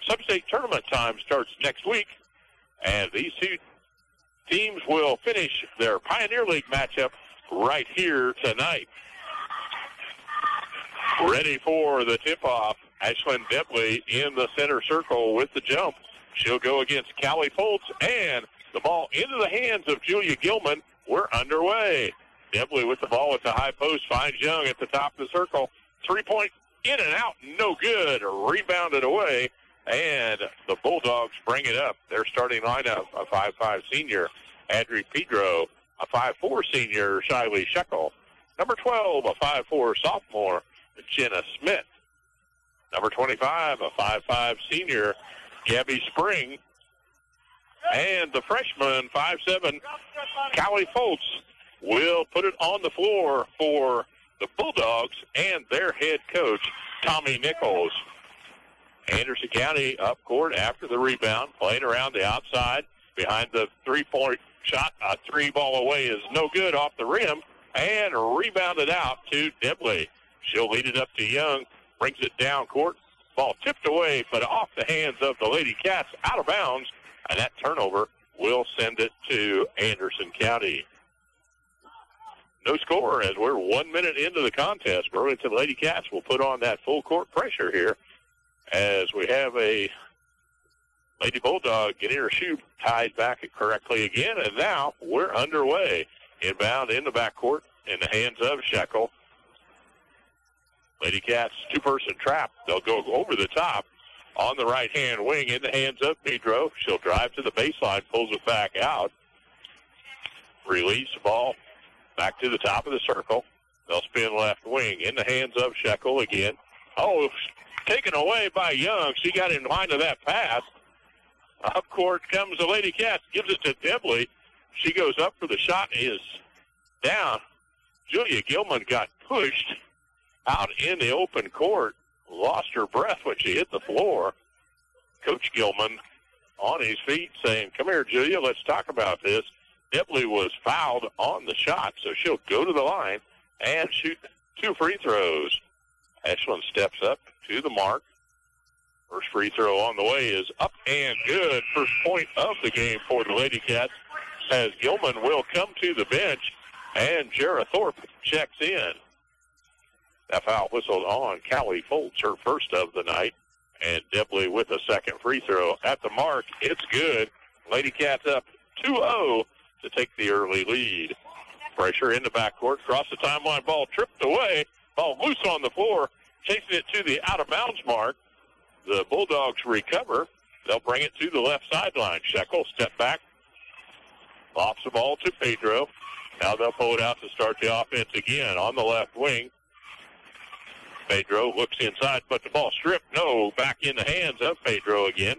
Sub-state tournament time starts next week, and these two teams will finish their Pioneer League matchup right here tonight. Ready for the tip-off, Ashlyn Depley in the center circle with the jump. She'll go against Callie Foltz, and the ball into the hands of Julia Gilman. We're underway. Depley with the ball at the high post finds Young at the top of the circle. 3-point in and out, no good. Rebounded away, and the Bulldogs bring it up. Their starting lineup, a 5'5 senior, Adri Pedro, a 5'4 senior, Shiley Shekel. Number 12, a 5'4 sophomore, Jenna Smith. Number 25, a 5'5 senior, Gabby Spring. And the freshman, 5'7, Callie Foltz, will put it on the floor for the Bulldogs and their head coach, Tommy Nichols. Anderson County up court after the rebound, playing around the outside behind the three-point shot. A three ball away is no good off the rim, and rebounded out to Depley. She'll lead it up to Young, brings it down court. Ball tipped away, but off the hands of the Lady Cats, out of bounds, and that turnover will send it to Anderson County. No score as we're 1 minute into the contest. Burlington Lady Cats will put on that full court pressure here as we have a Lady Bulldog getting her shoe tied back correctly again, and now we're underway. Inbound in the backcourt in the hands of Shekel. Lady Cats two-person trap. They'll go over the top on the right-hand wing in the hands of Pedro. She'll drive to the baseline, pulls it back out. Release ball back to the top of the circle. They'll spin left wing in the hands of Shekel again. Oh, taken away by Young. She got in line of that pass. Up court comes the Lady Cats, gives it to Depley. She goes up for the shot, is down. Julia Gilman got pushed out in the open court, lost her breath when she hit the floor. Coach Gilman on his feet saying, "Come here, Julia, let's talk about this." Depley was fouled on the shot, so she'll go to the line and shoot two free throws. Ashlyn steps up to the mark. First free throw on the way is up and good. First point of the game for the Lady Cats as Gilman will come to the bench and Jarrah Thorpe checks in. That foul whistled on Callie Foltz, her first of the night, and Depley with a second free throw at the mark. It's good. Lady Cats up 2-0 to take the early lead. Pressure in the backcourt, cross the timeline, ball tripped away, ball loose on the floor, chasing it to the out-of-bounds mark. The Bulldogs recover. They'll bring it to the left sideline. Shekel step back, lofts the ball to Pedro. Now they'll pull it out to start the offense again on the left wing. Pedro looks inside, but the ball stripped. No, back in the hands of Pedro again.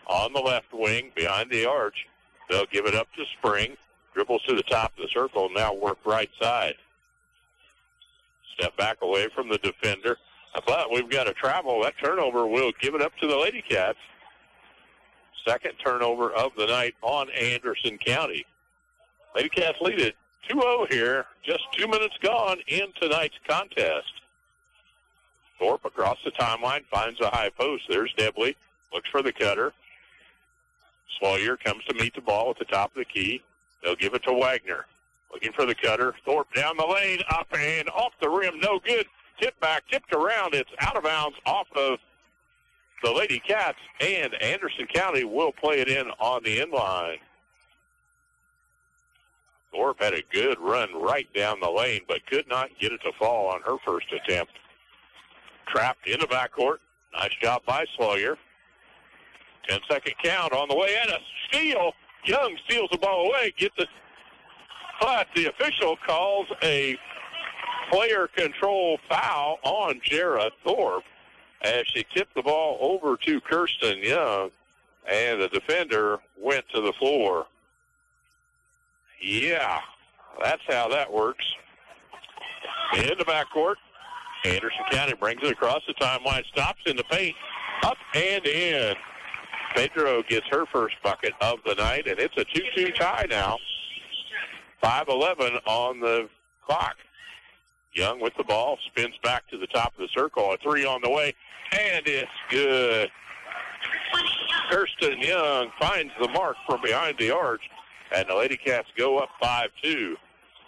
On the left wing, behind the arch. They'll give it up to Spring. Dribbles to the top of the circle, now work right side. Step back away from the defender. But we've got a travel. That turnover will give it up to the Lady Cats. Second turnover of the night on Anderson County. Lady Cats lead it 2-0 here. Just 2 minutes gone in tonight's contest. Thorpe across the timeline finds the high post. There's Depley. Looks for the cutter. Sawyer comes to meet the ball at the top of the key. They'll give it to Wagner. Looking for the cutter. Thorpe down the lane, up and off the rim. No good. Tip back, tipped around. It's out of bounds off of the Lady Cats, and Anderson County will play it in on the end line. Thorpe had a good run right down the lane, but could not get it to fall on her first attempt. Trapped in the backcourt. Nice job by Sawyer. 10-second count on the way, and a steal. Young steals the ball away, but the official calls a player control foul on Jarrah Thorpe as she tipped the ball over to Kirsten Young, and the defender went to the floor. Yeah, that's how that works. In the backcourt, Anderson County brings it across the timeline, stops in the paint, up and in. Pedro gets her first bucket of the night, and it's a 2-2 tie now. 5:11 on the clock. Young with the ball, spins back to the top of the circle. A three on the way, and it's good. Kirsten Young finds the mark from behind the arch, and the Lady Cats go up 5-2.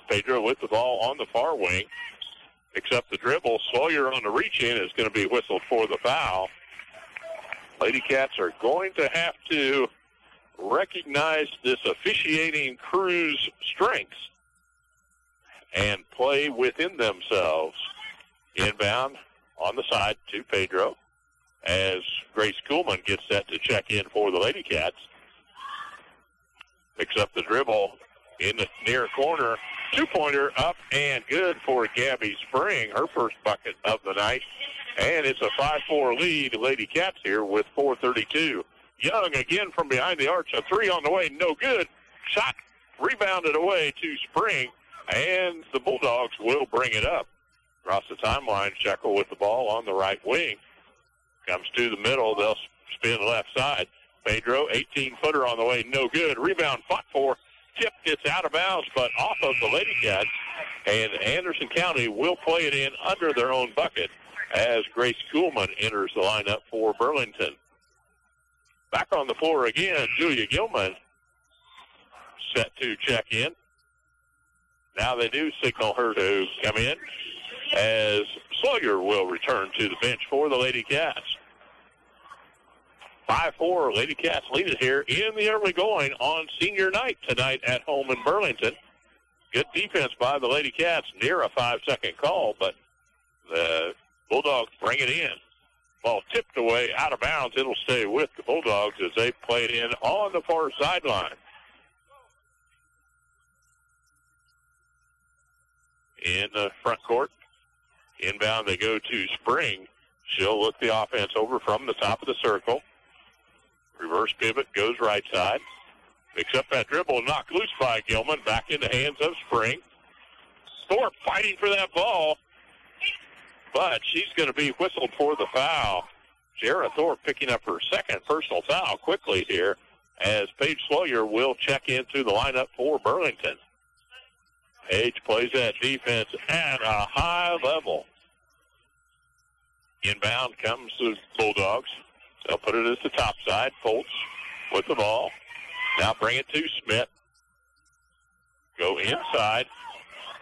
Pedro with the ball on the far wing. Picks up the dribble. Sawyer on the reach-in is going to be whistled for the foul. Lady Cats are going to have to recognize this officiating crew's strengths and play within themselves. Inbound on the side to Pedro as Grace Kuhlman gets set to check in for the Lady Cats. Picks up the dribble in the near corner. Two-pointer up and good for Gabby Spring, her first bucket of the night. And it's a 5-4 lead. Lady Cats here with 4:32. Young again from behind the arch. A three on the way, no good. Shot rebounded away to Spring, and the Bulldogs will bring it up. Across the timeline, Shekel with the ball on the right wing. Comes to the middle. They'll spin left side. Pedro, 18-footer on the way, no good. Rebound fought for. Tip gets out of bounds, but off of the Lady Cats. And Anderson County will play it in under their own bucket as Grace Kuhlman enters the lineup for Burlington. Back on the floor again, Julia Gilman set to check in. Now they do signal her to come in as Sawyer will return to the bench for the Lady Cats. 5-4, Lady Cats lead it here in the early going on senior night tonight at home in Burlington. Good defense by the Lady Cats, near a 5-second call, but the Bulldogs bring it in. Ball tipped away out of bounds. It'll stay with the Bulldogs as they play it in on the far sideline. In the front court, inbound they go to Spring. She'll look the offense over from the top of the circle. Reverse pivot, goes right side. Picks up that dribble, knocked loose by Gilman. Back in the hands of Spring. Thorpe fighting for that ball, but she's going to be whistled for the foul. Jarrah Thorpe picking up her second personal foul quickly here as Paige Sawyer will check into the lineup for Burlington. Paige plays that defense at a high level. Inbound comes the Bulldogs. They'll put it at the top side. Foltz with the ball. Now bring it to Smith. Go inside.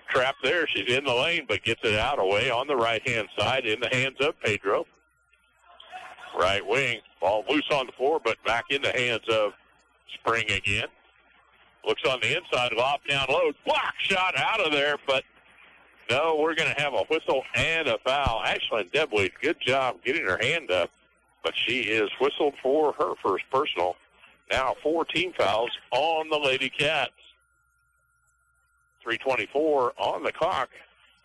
Trap there. She's in the lane, but gets it out away on the right-hand side in the hands of Pedro. Right wing. Ball loose on the floor, but back in the hands of Spring again. Looks on the inside, lob down low. Block shot out of there, but no, we're going to have a whistle and a foul. Ashlyn Debley, good job getting her hand up, but she is whistled for her first personal. Now 4 team fouls on the Lady Cats. 3:24 on the clock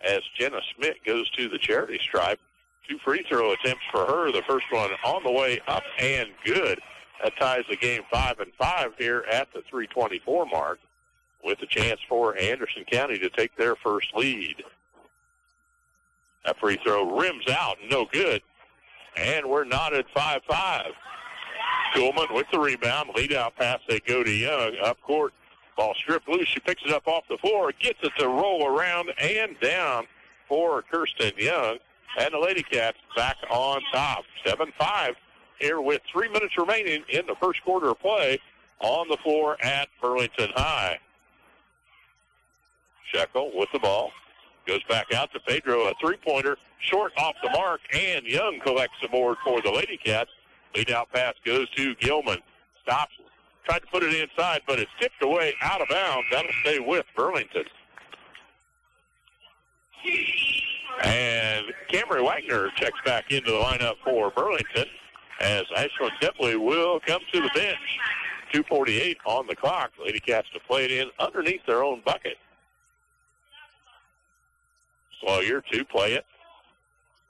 as Jenna Smith goes to the charity stripe. 2 free throw attempts for her. The first one on the way up and good. That ties the game 5-5 here at the 3:24 mark with a chance for Anderson County to take their first lead. That free throw rims out, no good. And we're not at 5-5. Kuhlman with the rebound. Lead out pass. They go to Young up court. Ball stripped loose. She picks it up off the floor. Gets it to roll around and down for Kirsten Young. And the Lady Cats back on top. 7-5 here with 3 minutes remaining in the first quarter of play on the floor at Burlington High. Shekel with the ball. Goes back out to Pedro. A three-pointer. Short off the mark. And Young collects the board for the Lady Cats. Lead out pass goes to Gilman. Stops. Tried to put it inside, but it's tipped away out of bounds. That'll stay with Burlington. And Camry Wagner checks back into the lineup for Burlington as Ashlyn Debley will come to the bench. 2:48 on the clock. Lady Cats to play it in underneath their own bucket. Sawyer to play it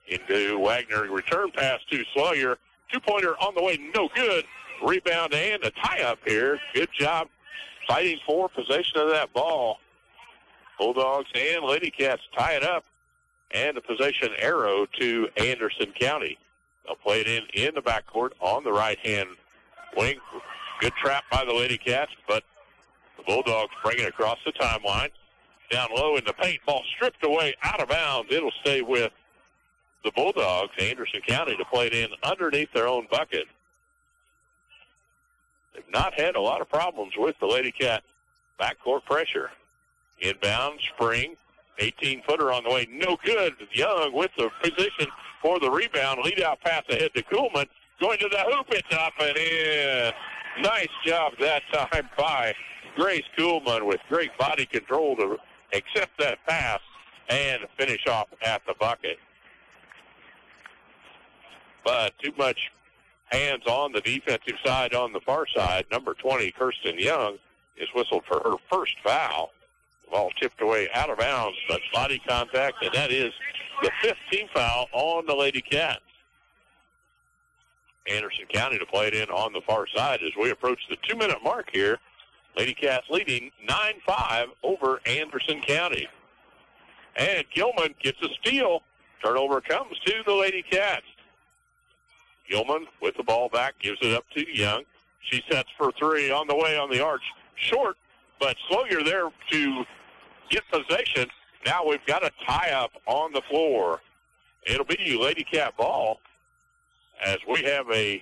into Wagner. Return pass to Sawyer. Two-pointer on the way, no good. Rebound and a tie-up here. Good job fighting for possession of that ball. Bulldogs and Lady Cats tie it up. And a possession arrow to Anderson County. They'll play it in the backcourt on the right-hand wing. Good trap by the Lady Cats, but the Bulldogs bring it across the timeline. Down low in the paint, ball stripped away out of bounds. It'll stay with the Bulldogs. Anderson County to play it in underneath their own bucket. They've not had a lot of problems with the Lady Cat backcourt pressure. Inbound, Spring, 18-footer on the way. No good. Young with the position for the rebound. Lead out pass ahead to Kuhlman. Going to the hoop. It's up and in. Nice job that time by Grace Kuhlman with great body control to accept that pass and finish off at the bucket. But too much hands on the defensive side on the far side. Number 20, Kirsten Young, is whistled for her first foul. The ball tipped away out of bounds, but body contact, and that is the 15th foul on the Lady Cats. Anderson County to play it in on the far side as we approach the 2-minute mark here. Lady Cats leading 9-5 over Anderson County. And Gilman gets a steal. Turnover comes to the Lady Cats. Gilman with the ball back, gives it up to Young. She sets for three on the way on the arch. Short, but Sloyer there to get possession. Now we've got a tie-up on the floor. It'll be Lady Cat ball as we have a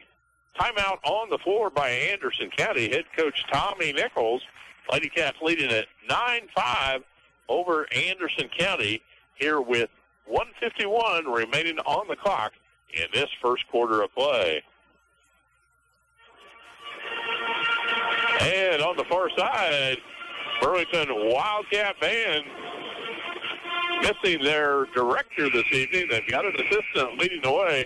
timeout on the floor by Anderson County. Head coach Tommy Nichols. Lady Cats leading at 9-5 over Anderson County here with 1:51 remaining on the clock in this first quarter of play. And on the far side, Burlington Wildcat Band missing their director this evening. They've got an assistant leading the way.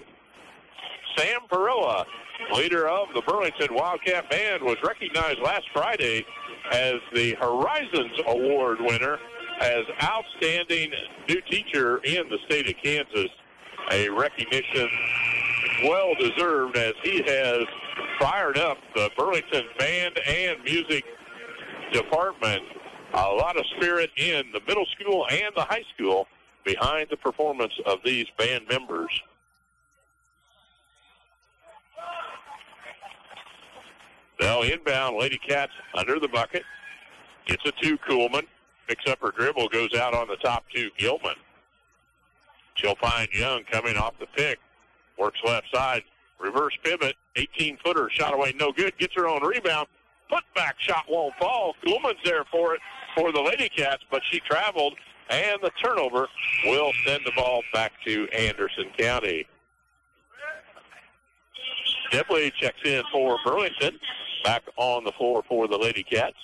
Sam Perilla, leader of the Burlington Wildcat Band, was recognized last Friday as the Horizons Award winner as Outstanding New Teacher in the state of Kansas. A recognition well-deserved as he has fired up the Burlington Band and Music Department. A lot of spirit in the middle school and the high school behind the performance of these band members. Now inbound, Lady Cats under the bucket. Gets it to Kuhlman. Picks up her dribble, goes out on the top to Gilman. She'll find Young coming off the pick. Works left side. Reverse pivot. 18-footer. Shot away. No good. Gets her own rebound. Putback shot won't fall. Kuhlman's there for it for the Lady Cats, but she traveled, and the turnover will send the ball back to Anderson County. Dibley checks in for Burlington. Back on the floor for the Lady Cats.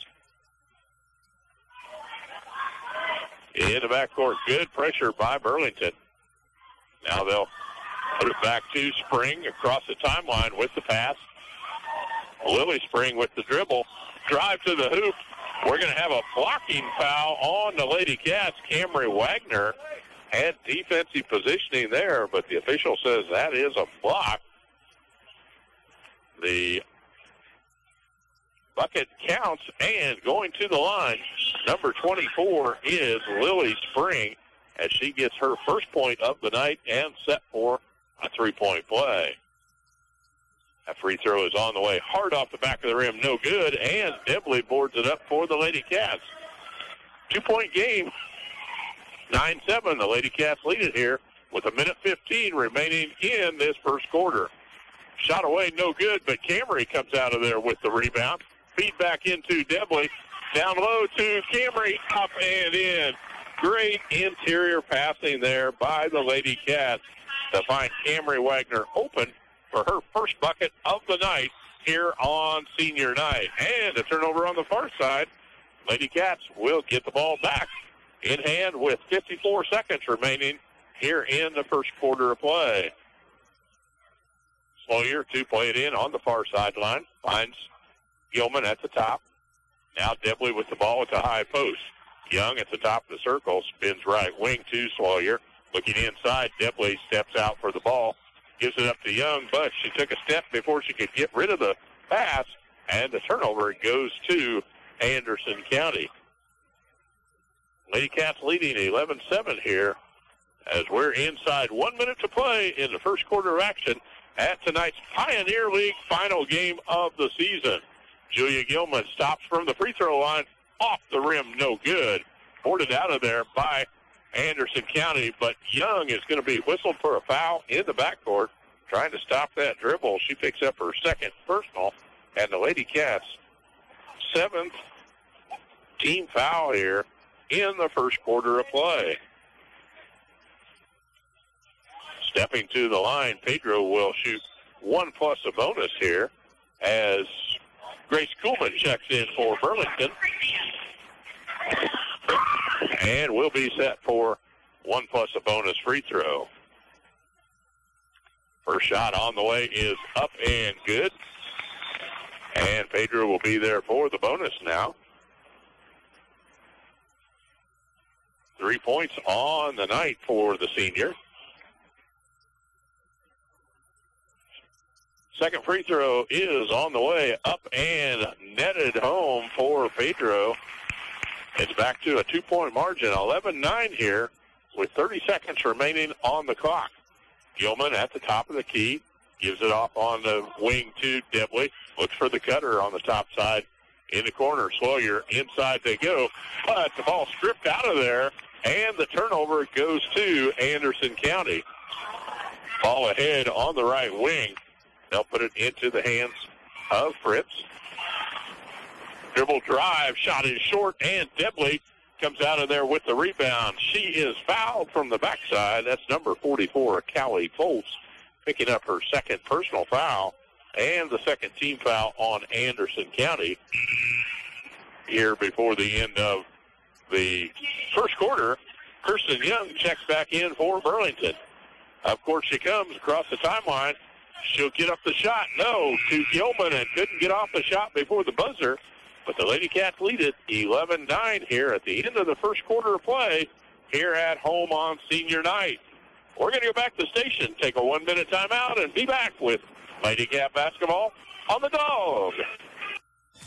In the backcourt, good pressure by Burlington. Now they'll put it back to Spring across the timeline with the pass. Lily Spring with the dribble. Drive to the hoop. We're going to have a blocking foul on the Lady Cats. Camry Wagner had defensive positioning there, but the official says that is a block. The bucket counts, and going to the line, number 24 is Lily Spring as she gets her first point of the night and set for a three-point play. That free throw is on the way. Hard off the back of the rim, no good, and Dibley boards it up for the Lady Cats. 2-point game, 9-7. The Lady Cats lead it here with 1:15 remaining in this first quarter. Shot away, no good, but Camry comes out of there with the rebound. Feed back into Dibley. Down low to Camry, up and in. Great interior passing there by the Lady Cats to find Camry Wagner open for her first bucket of the night here on senior night. And a turnover on the far side. Lady Cats will get the ball back in hand with 54 seconds remaining here in the first quarter of play. Sloyer to play it in on the far sideline. Finds Gilman at the top. Now Dibley with the ball at the high post. Young at the top of the circle. Spins right wing to Sloyer. Looking inside, Dibley steps out for the ball. Gives it up to Young, but she took a step before she could get rid of the pass. And the turnover goes to Anderson County. Lady Cats leading 11-7 here as we're inside 1 minute to play in the first quarter of action at tonight's Pioneer League final game of the season. Julia Gilman stops from the free throw line, off the rim, no good. Boarded out of there by Anderson County, but Young is going to be whistled for a foul in the backcourt, trying to stop that dribble. She picks up her second personal, And the Lady Cats, 7th team foul here in the first quarter of play. Stepping to the line, Pedro will shoot 1 plus a bonus here as Grace Kuhlman checks in for Burlington. And will be set for 1 plus a bonus free throw. First shot on the way is up and good. And Pedro will be there for the bonus now. 3 points on the night for the senior. Second free throw is on the way, up and netted home for Pedro. It's back to a 2-point margin, 11-9 here with 30 seconds remaining on the clock. Gilman at the top of the key, gives it off on the wing to Debley. Looks for the cutter on the top side in the corner. Sawyer, inside they go, but the ball stripped out of there, and the turnover goes to Anderson County. Ball ahead on the right wing. They'll put it into the hands of Fritz. Dribble drive, shot is short, and Debley comes out of there with the rebound. She is fouled from the backside. That's number 44, Callie Foltz, picking up her second personal foul and the second team foul on Anderson County here before the end of the first quarter. Kirsten Young checks back in for Burlington. Of course, she comes across the timeline. She'll get up the shot. No, to Gilman, and couldn't get off the shot before the buzzer. But the Lady Cats lead it 11-9 here at the end of the first quarter of play here at home on senior night. We're going to go back to the station, take a 1-minute timeout, and be back with Lady Cat basketball on the Dawg.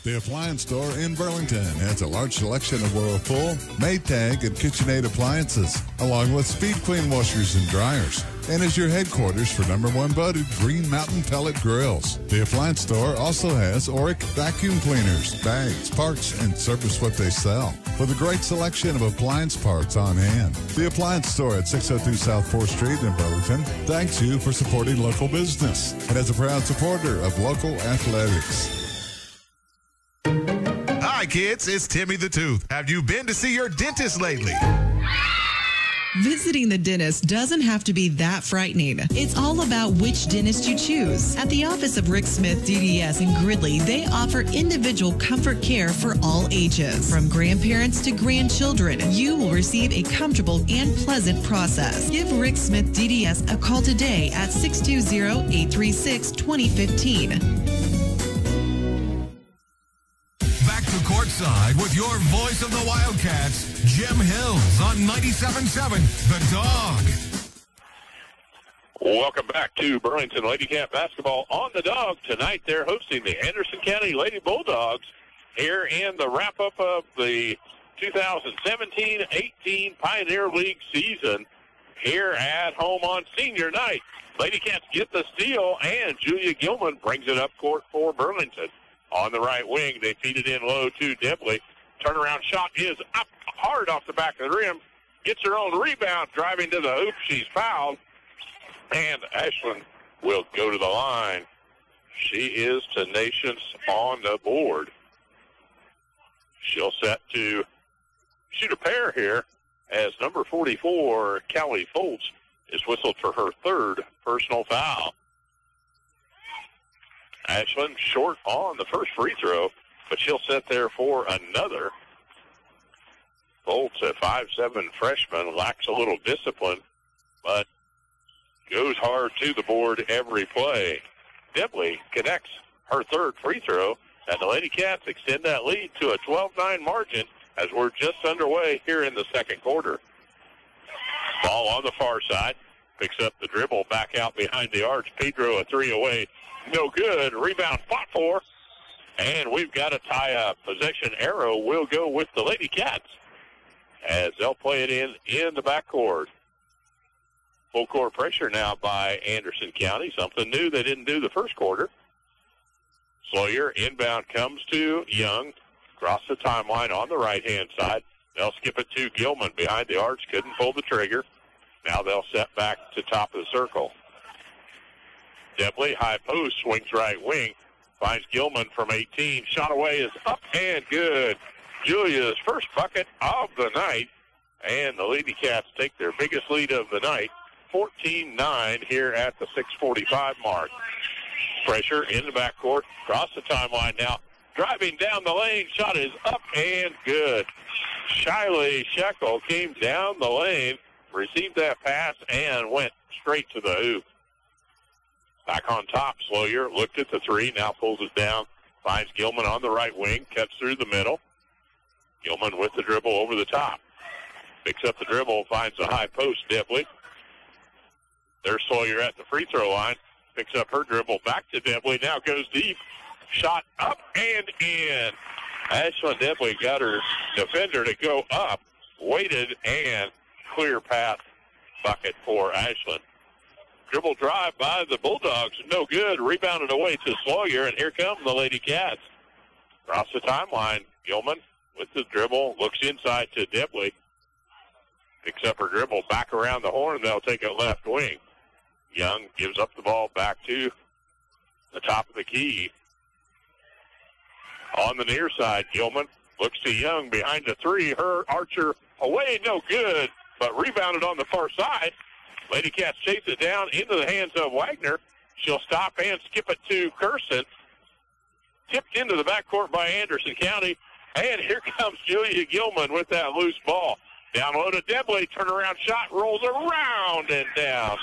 The Appliance Store in Burlington has a large selection of Whirlpool, Maytag, and KitchenAid appliances, along with Speed Clean washers and dryers, and is your headquarters for #1 voted Green Mountain pellet grills. The Appliance Store also has Oric vacuum cleaners, bags, parts, and service what they sell, with a great selection of appliance parts on hand. The Appliance Store at 602 South 4th Street in Burlington thanks you for supporting local business and is a proud supporter of local athletics. Hi, kids. It's Timmy the Tooth. Have you been to see your dentist lately? Visiting the dentist doesn't have to be that frightening. It's all about which dentist you choose. At the office of Rick Smith DDS in Gridley, they offer individual comfort care for all ages. From grandparents to grandchildren, you will receive a comfortable and pleasant process. Give Rick Smith DDS a call today at 620-836-2015. Courtside with your voice of the Wildcats, Jim Hills on 97.7 The Dawg. Welcome back to Burlington Lady Cat basketball on the Dawg. Tonight they're hosting the Anderson County Lady Bulldogs here in the wrap-up of the 2017-18 Pioneer League season here at home on senior night. Lady Cats get the steal, and Julia Gilman brings it up court for Burlington. On the right wing, they feed it in low to Debley. Turnaround shot is up hard off the back of the rim. Gets her own rebound, driving to the hoop. She's fouled. And Ashland will go to the line. She is tenacious on the board. She'll set to shoot a pair here as number 44, Callie Foltz, is whistled for her third personal foul. Ashland short on the first free throw, but she'll sit there for another. Foltz, a 5'7" freshman, lacks a little discipline, but goes hard to the board every play. Debley connects her third free throw, and the Lady Cats extend that lead to a 12-9 margin as we're just underway here in the second quarter. Ball on the far side, picks up the dribble back out behind the arch. Pedro a three away. No good. Rebound fought for. And we've got a tie-up. Possession arrow will go with the Lady Cats as they'll play it in the backcourt. Full court pressure now by Anderson County. Something new they didn't do the first quarter. Sawyer inbound comes to Young. Across the timeline on the right-hand side. They'll skip it to Gilman behind the arch. Couldn't pull the trigger. Now they'll set back to top of the circle. Debley, high post, swings right wing. finds Gilman from 18. Shot away is up and good. Julia's first bucket of the night. And the Lady Cats take their biggest lead of the night, 14-9 here at the 6:45 mark. Pressure in the backcourt, across the timeline now. Driving down the lane, shot is up and good. Shiley Shekel came down the lane, received that pass, and went straight to the hoop. Back on top, Sawyer looked at the three, now pulls it down, finds Gilman on the right wing, cuts through the middle. Gilman with the dribble over the top. Picks up the dribble, finds the high post, Debley. There's Sawyer at the free throw line. Picks up her dribble, back to Debley, now goes deep. Shot up and in. Ashlyn Debley got her defender to go up, waited, and clear path bucket for Ashlyn. Dribble drive by the Bulldogs, no good. Rebounded away to Sawyer, and here come the Lady Cats. Across the timeline, Gilman with the dribble, looks inside to Debley. Picks up her dribble, back around the horn. They'll take it left wing. Young gives up the ball back to the top of the key. On the near side, Gilman looks to Young behind the three. Her Archer away, no good, but rebounded on the far side. Lady Cats chase it down into the hands of Wagner. She'll stop and skip it to Kirsten. Tipped into the backcourt by Anderson County. And here comes Julia Gilman with that loose ball. Down low to Debley, turnaround shot, rolls around and down.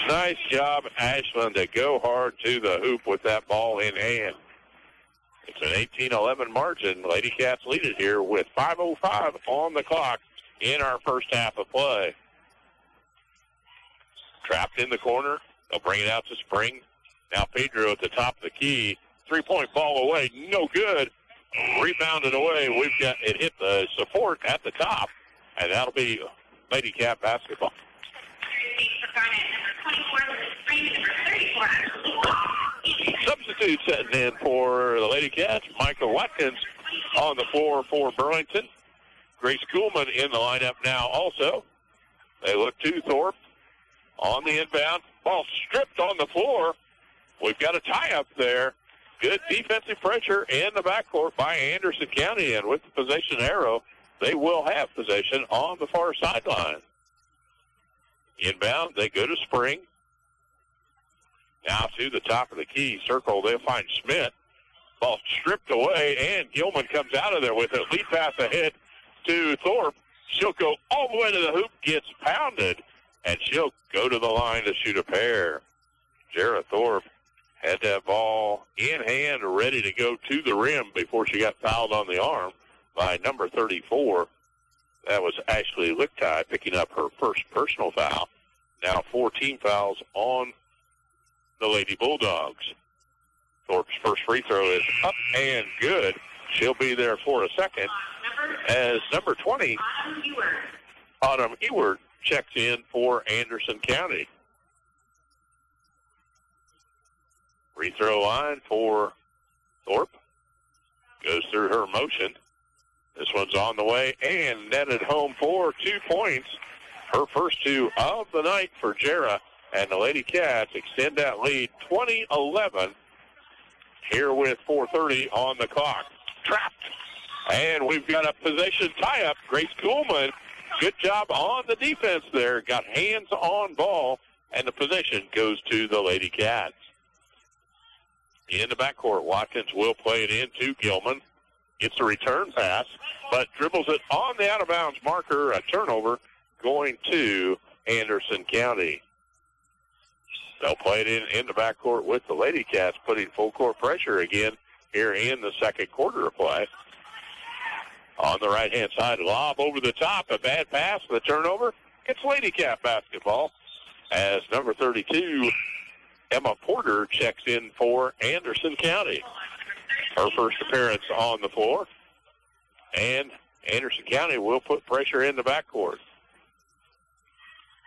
Nice job, Ashlyn, to go hard to the hoop with that ball in hand. It's an 18-11 margin. Lady Cats lead it here with 5:05 on the clock in our first half of play. Trapped in the corner. They'll bring it out to Spring. Now Pedro at the top of the key. Three-point ball away, no good. Rebounded away. We've got it hit the support at the top. And that'll be Lady Cat basketball. Substitute setting in for the Lady Cats. Michael Watkins on the floor for Burlington. Grace Kuhlman in the lineup now also. They look to Thorpe on the inbound. Ball stripped on the floor. We've got a tie-up there. Good defensive pressure in the backcourt by Anderson County. And with the possession arrow, they will have possession on the far sideline. Inbound, they go to Spring. Now to the top of the key circle, they'll find Schmidt. Ball stripped away, and Gilman comes out of there with it. Lead pass ahead to Thorpe. She'll go all the way to the hoop, gets pounded, and she'll go to the line to shoot a pair. Jarrah Thorpe had that ball in hand, ready to go to the rim before she got fouled on the arm by number 34. That was Ashley Lichtai picking up her first personal foul. Now 14 fouls on the Lady Bulldogs. Thorpe's first free throw is up and good. She'll be there for a second as number 20, Autumn Ewert, checks in for Anderson County. Free throw line for Thorpe. Goes through her motion. This one's on the way and netted home for 2 points. Her first two of the night for Jarrah. And the Lady Cats extend that lead 20-11 here with 4:30 on the clock. Trapped. And we've got a possession tie-up. Grace Kuhlman, good job on the defense there. Got hands on ball, and the possession goes to the Lady Cats. In the backcourt, Watkins will play it in to Gilman. Gets a return pass, but dribbles it on the out-of-bounds marker. A turnover going to Anderson County. They'll play it in the backcourt with the Lady Cats, putting full court pressure again here in the second quarter of play. On the right-hand side, lob over the top, a bad pass, the turnover. It's Lady Cat basketball as number 32, Emma Porter, checks in for Anderson County. Her first appearance on the floor. And Anderson County will put pressure in the backcourt.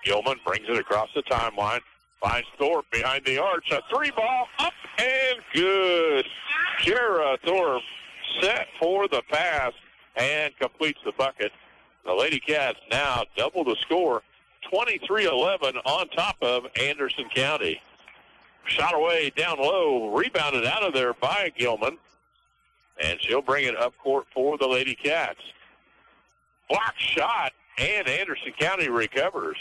Gilman brings it across the timeline. Finds Thorpe behind the arch. A three ball up and good. Jarrah Thorpe set for the pass and completes the bucket. The Lady Cats now double the score. 23-11 on top of Anderson County. Shot away down low, rebounded out of there by Gilman. And she'll bring it up court for the Lady Cats. Block shot, and Anderson County recovers.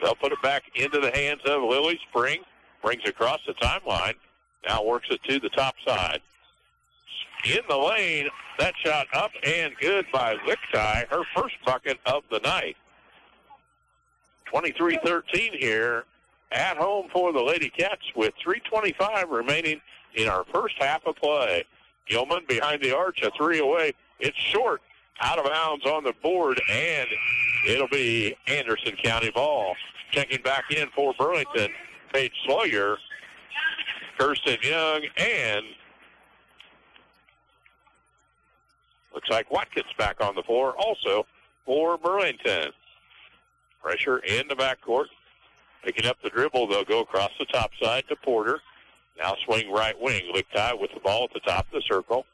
They'll put it back into the hands of Lily Spring. Brings across the timeline. Now works it to the top side. In the lane, that shot up and good by Lichtai, her first bucket of the night. 23-13 here at home for the Lady Cats with 3:25 remaining in our first half of play. Gilman behind the arch, a three away. It's short, out of bounds on the board, and it'll be Anderson County ball. Checking back in for Burlington, Paige Sawyer, Kirsten Young, and looks like Watkins back on the floor also for Burlington. Pressure in the backcourt. Picking up the dribble, they'll go across the top side to Porter. Now swing right wing. Lichtai with the ball at the top of the circle.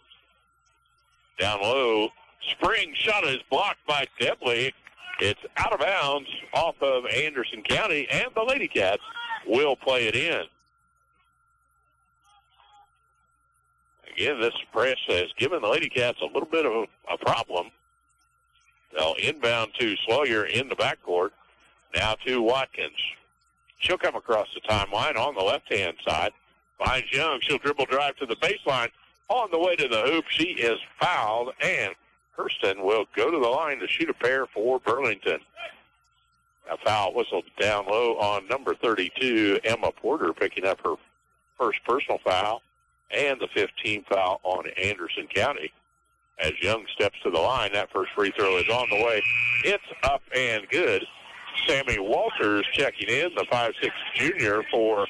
Down low. Spring shot is blocked by Debley. It's out of bounds off of Anderson County, and the Lady Cats will play it in. Again, this press has given the Lady Cats a little bit of a problem. They'll inbound to Sawyer in the backcourt. Now to Watkins. She'll come across the timeline on the left-hand side. Finds Young. She'll dribble drive to the baseline. On the way to the hoop, she is fouled, and Kirsten will go to the line to shoot a pair for Burlington. A foul whistled down low on number 32, Emma Porter, picking up her first personal foul, and the 15th foul on Anderson County. As Young steps to the line, that first free throw is on the way. It's up and good. Sammy Walters checking in, the 5'6" junior for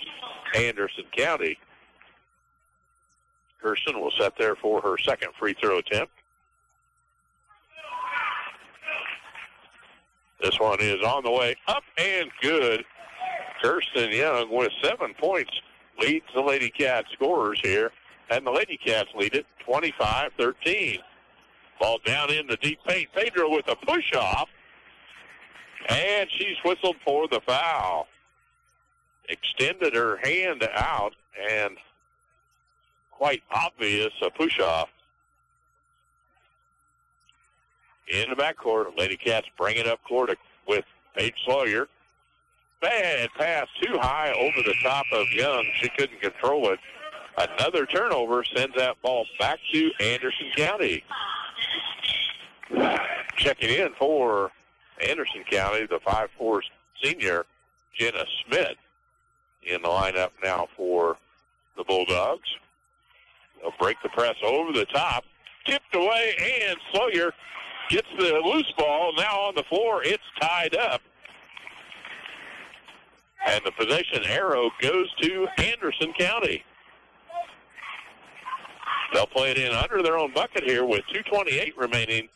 Anderson County. Kirsten will set there for her second free throw attempt. This one is on the way, up and good. Kirsten Young with 7 points leads the Lady Cats scorers here, and the Lady Cats lead it 25-13. Ball down in the deep paint. Pedro with a push-off, and she's whistled for the foul. Extended her hand out, and quite obvious a push-off. In the backcourt, Lady Cats bring it up court with Paige Sawyer. Bad pass, too high over the top of Young. She couldn't control it. Another turnover sends that ball back to Anderson County. Checking in for Anderson County, the 5'4" senior, Jenna Smith, in the lineup now for the Bulldogs. They'll break the press over the top. Tipped away, and Sawyer gets the loose ball. Now on the floor, it's tied up. And the possession arrow goes to Anderson County. They'll play it in under their own bucket here with 2:28 remaining.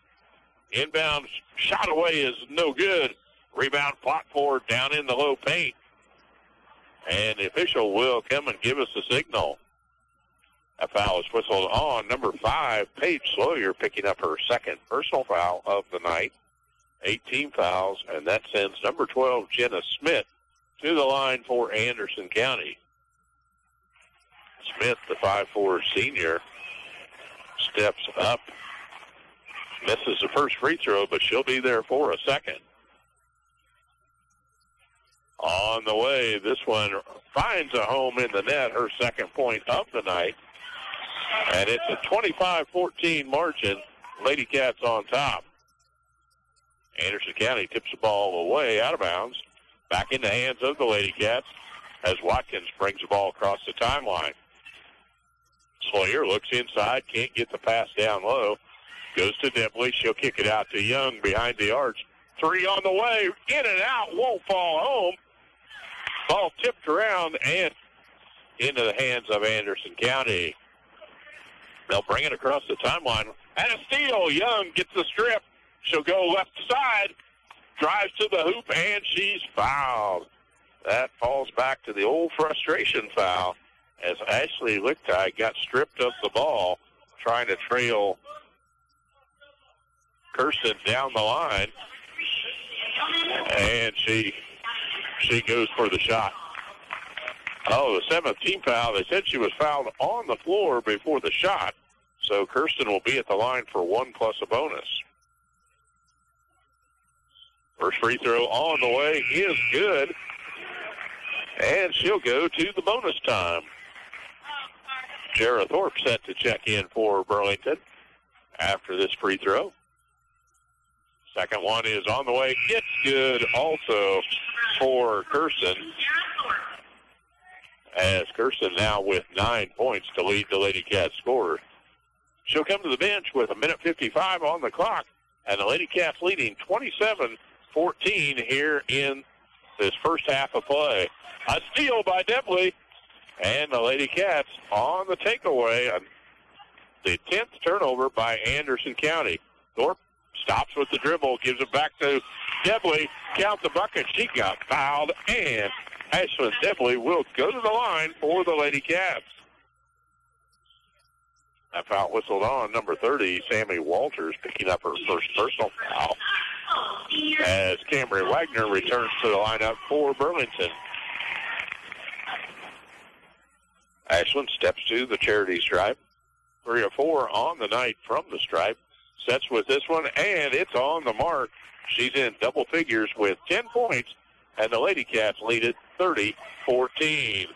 Inbound shot away is no good. Rebound fought for down in the low paint. And the official will come and give us a signal. A foul is whistled on number 5, Paige Sawyer, picking up her second personal foul of the night. 18 fouls, and that sends number 12, Jenna Smith, to the line for Anderson County. Smith, the 5'4" senior, steps up. Misses the first free throw, but she'll be there for a second. On the way, this one finds a home in the net, her second point of the night. And it's a 25-14 margin. Lady Cats on top. Anderson County tips the ball away, out of bounds. Back in the hands of the Lady Cats as Watkins brings the ball across the timeline. Sawyer looks inside, can't get the pass down low. Goes to Debley. She'll kick it out to Young behind the arch. Three on the way. In and out. Won't fall home. Ball tipped around and into the hands of Anderson County. They'll bring it across the timeline. And a steal. Young gets the strip. She'll go left side. Drives to the hoop, and she's fouled. That falls back to the old frustration foul as Ashley Lichtai got stripped of the ball trying to trail Kirsten down the line. And she goes for the shot. Oh, the 7th team foul. They said she was fouled on the floor before the shot. So Kirsten will be at the line for 1 plus a bonus. First free throw on the way is good. And she'll go to the bonus time. Jara Thorpe set to check in for Burlington after this free throw. Second one is on the way. It's good also for Kirsten. As Kirsten now with 9 points to lead the Lady Cats scorers. She'll come to the bench with 1:55 on the clock, and the Lady Cats leading 27-14 here in this first half of play. A steal by Depley, and the Lady Cats on the takeaway. The 10th turnover by Anderson County. Thorpe stops with the dribble, gives it back to Depley. Count the bucket. She got fouled, and Ashlyn Depley will go to the line for the Lady Cats. That foul whistled on number 30, Sammy Walters, picking up her first personal foul. As Camry Wagner returns to the lineup for Burlington. Ashlyn steps to the charity stripe. 3 of 4 on the night from the stripe. Sets with this one, and it's on the mark. She's in double figures with 10 points, and the Lady Cats lead it 30-14.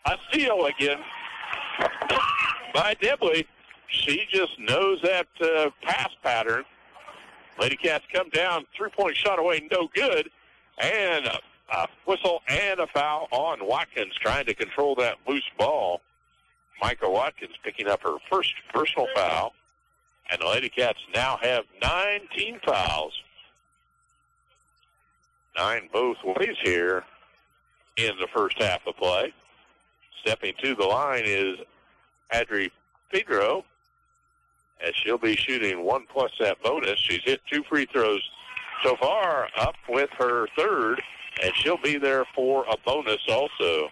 A steal again by Depley. She just knows that pass pattern. Lady Cats come down, 3-point shot away, no good. And a whistle and a foul on Watkins, trying to control that loose ball. Micah Watkins picking up her first personal foul. And the Lady Cats now have 9 team fouls. 9 both ways here in the first half of play. Stepping to the line is Adri Pedro, as she'll be shooting 1 plus that bonus. She's hit 2 free throws so far, up with her third, and she'll be there for a bonus also.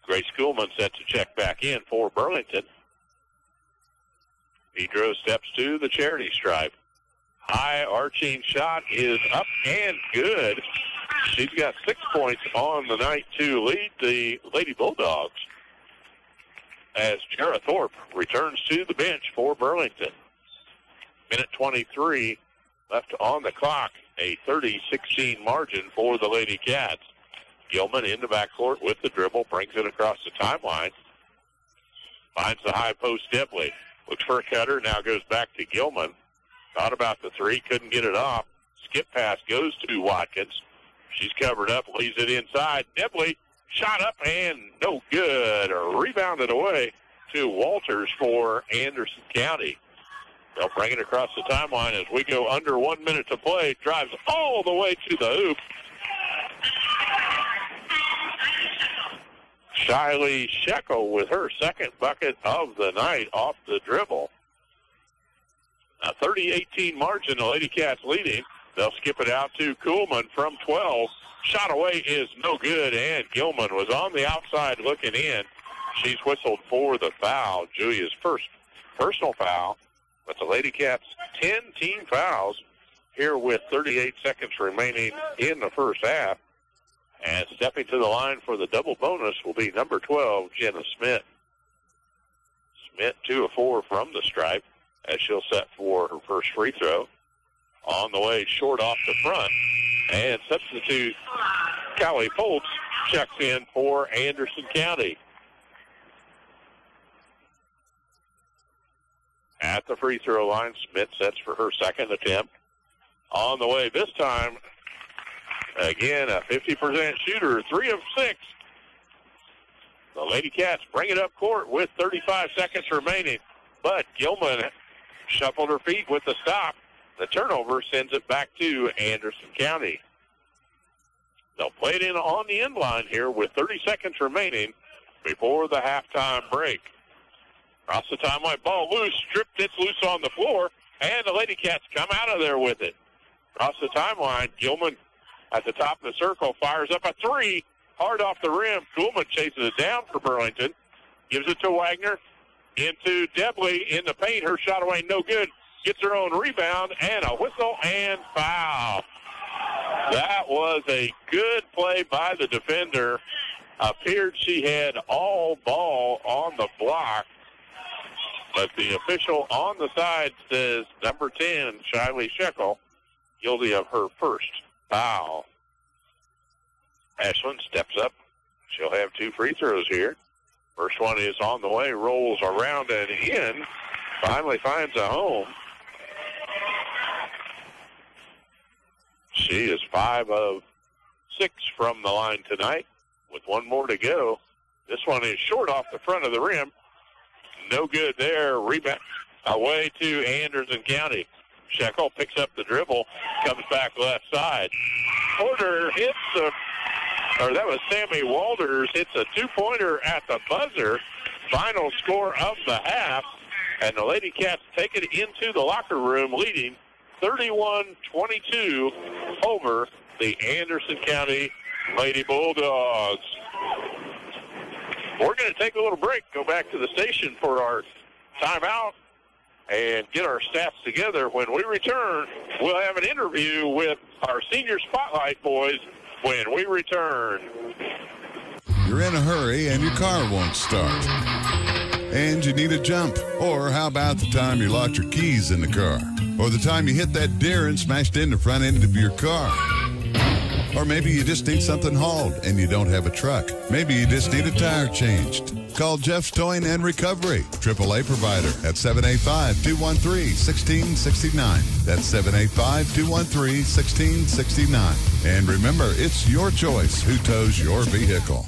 Grace Kuhlman set to check back in for Burlington. Pedro steps to the charity stripe. High arching shot is up and good. She's got 6 points on the night to lead the Lady Bulldogs. As Jara Thorpe returns to the bench for Burlington. Minute 23 left on the clock. A 30-16 margin for the Lady Cats. Gilman in the backcourt with the dribble, brings it across the timeline. Finds the high post Depley. Looks for a cutter, now goes back to Gilman. Thought about the three, couldn't get it off. Skip pass goes to Watkins. She's covered up, leaves it inside. Depley shot up and no good, or rebounded away to Walters for Anderson County. They'll bring it across the timeline as we go under 1 minute to play. Drives all the way to the hoop. Shiley Shekel with her second bucket of the night off the dribble. A 30-18 margin, the Lady Cats leading. They'll skip it out to Kuhlman from 12. Shot away is no good, and Gilman was on the outside looking in. She's whistled for the foul, Julia's first personal foul. But the Lady Cats 10 team fouls here with 38 seconds remaining in the first half. And stepping to the line for the double bonus will be number 12, Jenna Smith. Smith 2 of 4 from the stripe as she'll set for her first free throw. On the way, short off the front. And substitute Callie Foltz checks in for Anderson County. At the free throw line, Smith sets for her second attempt. On the way this time, again, a 50% shooter, 3 of 6. The Lady Cats bring it up court with 35 seconds remaining. But Gilman shuffled her feet with the stop. The turnover sends it back to Anderson County. They'll play it in on the end line here with 30 seconds remaining before the halftime break. Across the timeline, ball loose, stripped, it's loose on the floor, and the Lady Cats come out of there with it. Across the timeline, Gilman at the top of the circle fires up a three, hard off the rim. Kuhlman chases it down for Burlington, gives it to Wagner, into Depley in the paint. Her shot away, no good. Gets her own rebound, and a whistle and foul. That was a good play by the defender. Appeared she had all ball on the block, but the official on the side says number 10, Shiley Shekel, guilty of her first foul. Ashland steps up. She'll have 2 free throws here. First one is on the way, rolls around and in. Finally finds a home. She is 5 of 6 from the line tonight with 1 more to go. This one is short off the front of the rim. No good there. Rebound away to Anderson County. Shekel picks up the dribble, comes back left side. Porter hits that was Sammy Walters, hits a 2-pointer at the buzzer. Final score of the half, and the Lady Cats take it into the locker room, leading 31-22 over the Anderson County Lady Bulldogs. We're going to take a little break, go back to the station for our timeout, and get our stats together. When we return, we'll have an interview with our senior spotlight boys when we return. You're in a hurry and your car won't start. And you need a jump. Or how about the time you locked your keys in the car? Or the time you hit that deer and smashed in the front end of your car? Or maybe you just need something hauled and you don't have a truck. Maybe you just need a tire changed. Call Jeff's Towing and Recovery, AAA provider at 785-213-1669. That's 785-213-1669. And remember, it's your choice who tows your vehicle.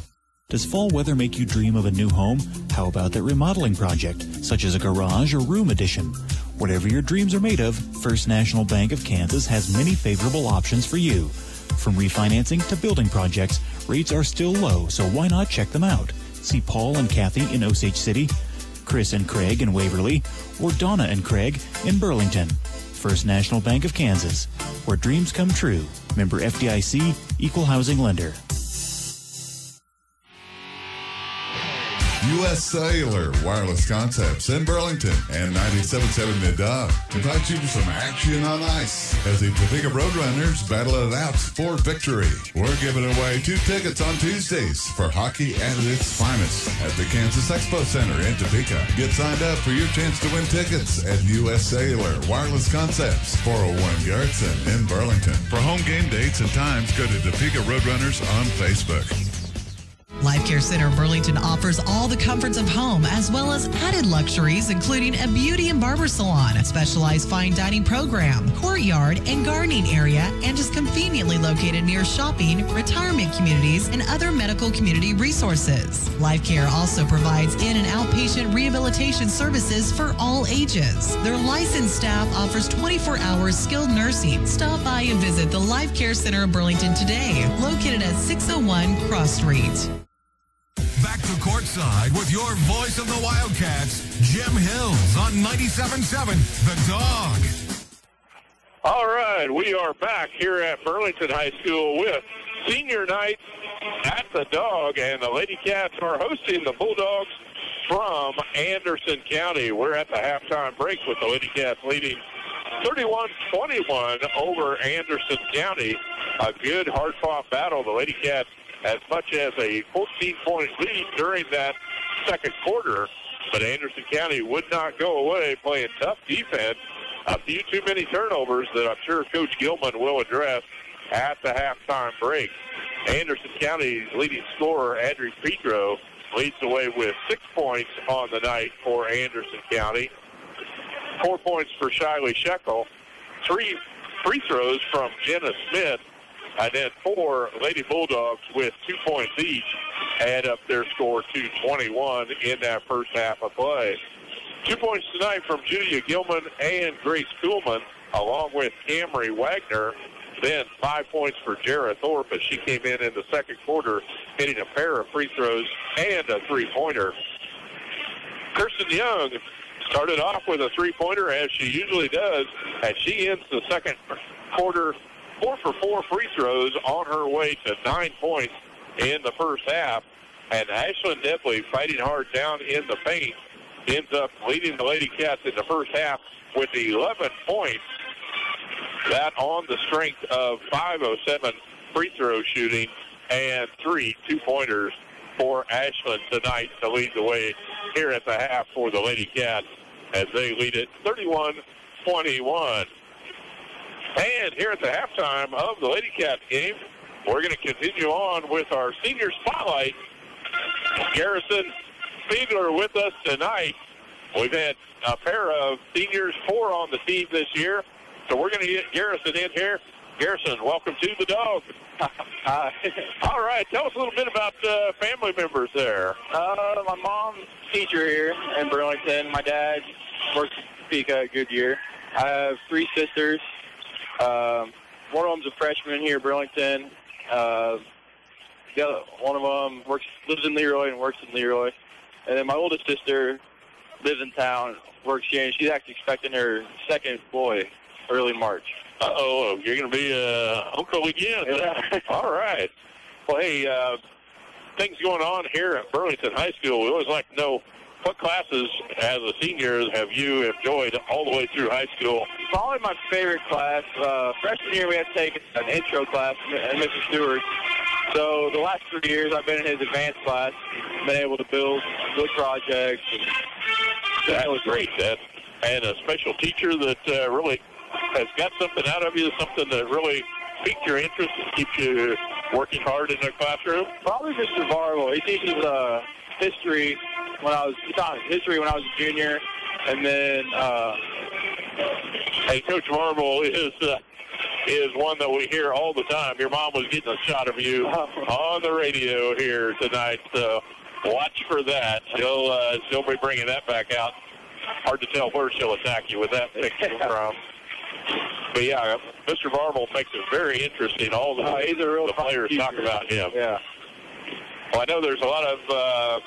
Does fall weather make you dream of a new home? How about that remodeling project, such as a garage or room addition? Whatever your dreams are made of, First National Bank of Kansas has many favorable options for you. From refinancing to building projects, rates are still low, so why not check them out? See Paul and Kathy in Osage City, Chris and Craig in Waverly, or Donna and Craig in Burlington. First National Bank of Kansas, where dreams come true. Member FDIC, Equal Housing Lender. U.S. Cellular Wireless Concepts in Burlington and 97.7 The Dawg invite you to some action on ice as the Topeka Roadrunners battle it out for victory. We're giving away 2 tickets on Tuesdays for hockey at its finest at the Kansas Expo Center in Topeka. Get signed up for your chance to win tickets at U.S. Cellular Wireless Concepts, 401 Garrettson in Burlington. For home game dates and times, go to Topeka Roadrunners on Facebook. Life Care Center Burlington offers all the comforts of home as well as added luxuries, including a beauty and barber salon, a specialized fine dining program, courtyard and gardening area, and is conveniently located near shopping, retirement communities, and other medical community resources. Life Care also provides in- and outpatient rehabilitation services for all ages. Their licensed staff offers 24-hour skilled nursing. Stop by and visit the Life Care Center of Burlington today, located at 601 Cross Street. Back to courtside with your voice of the Wildcats, Jim Hills on 97.7 The Dawg. All right, we are back here at Burlington High School with senior night at the Dawg, and the Lady Cats are hosting the Bulldogs from Anderson County. We're at the halftime break with the Lady Cats leading 31-21 over Anderson County. A good, hard-fought battle. The Lady Cats as much as a 14-point lead during that second quarter, but Anderson County would not go away, playing tough defense. A few too many turnovers that I'm sure Coach Gilman will address at the halftime break. Anderson County's leading scorer, Adri Pedro, leads the way with 6 points on the night for Anderson County. 4 points for Shiley Shekel. 3 free throws from Jenna Smith. And then 4 Lady Bulldogs with 2 points each add up their score to 21 in that first half of play. 2 points tonight from Julia Gilman and Grace Kuhlman, along with Camry Wagner. Then 5 points for Jarrah Thorpe as she came in the second quarter, hitting a pair of free throws and a three-pointer. Kirsten Young started off with a three-pointer, as she usually does, as she ends the second quarter 4 for 4 free throws on her way to 9 points in the first half. And Ashlyn Depley, fighting hard down in the paint, ends up leading the Lady Cats in the first half with 11 points. That on the strength of 5:07 free throw shooting and 3 2-pointers for Ashland tonight to lead the way here at the half for the Lady Cats as they lead it 31-21. And here at the halftime of the Lady Cats game, we're going to continue on with our senior spotlight. Garrison Spiegler with us tonight. We've had a pair of seniors, 4 on the team this year. So we're going to get Garrison in here. Garrison, welcome to the Dawg. Hi. All right, tell us a little bit about family members there. My mom's teacher here in Burlington. My dad works at Topeka at Goodyear. I have 3 sisters. One of them's a freshman here in Burlington. The other, one of them lives in Leroy and works in Leroy. And then my oldest sister lives in town, works here, and she's actually expecting her second boy early March. Uh-oh, you're going to be uncle again. Yeah. All right. Well, hey, things going on here at Burlington High School. We always like to know what classes as a senior have you enjoyed all the way through high school? Probably my favorite class. Freshman year we had to take an intro class and Mr. Stewart. So the last 3 years I've been in his advanced class, been able to build projects. That was great. And a special teacher that really has got something out of you, something that really piqued your interest and keeps you working hard in the classroom? Probably Mr. Varvel. He teaches history when I was a junior, and then hey, Coach Varvel is one that we hear all the time. Your mom was getting a shot of you on the radio here tonight, so watch for that. She'll be bringing that back out. Hard to tell where she'll attack you with that picture from. But yeah, Mr. Varvel makes it very interesting. All the players talk about him. Yeah. Well, I know there's a lot of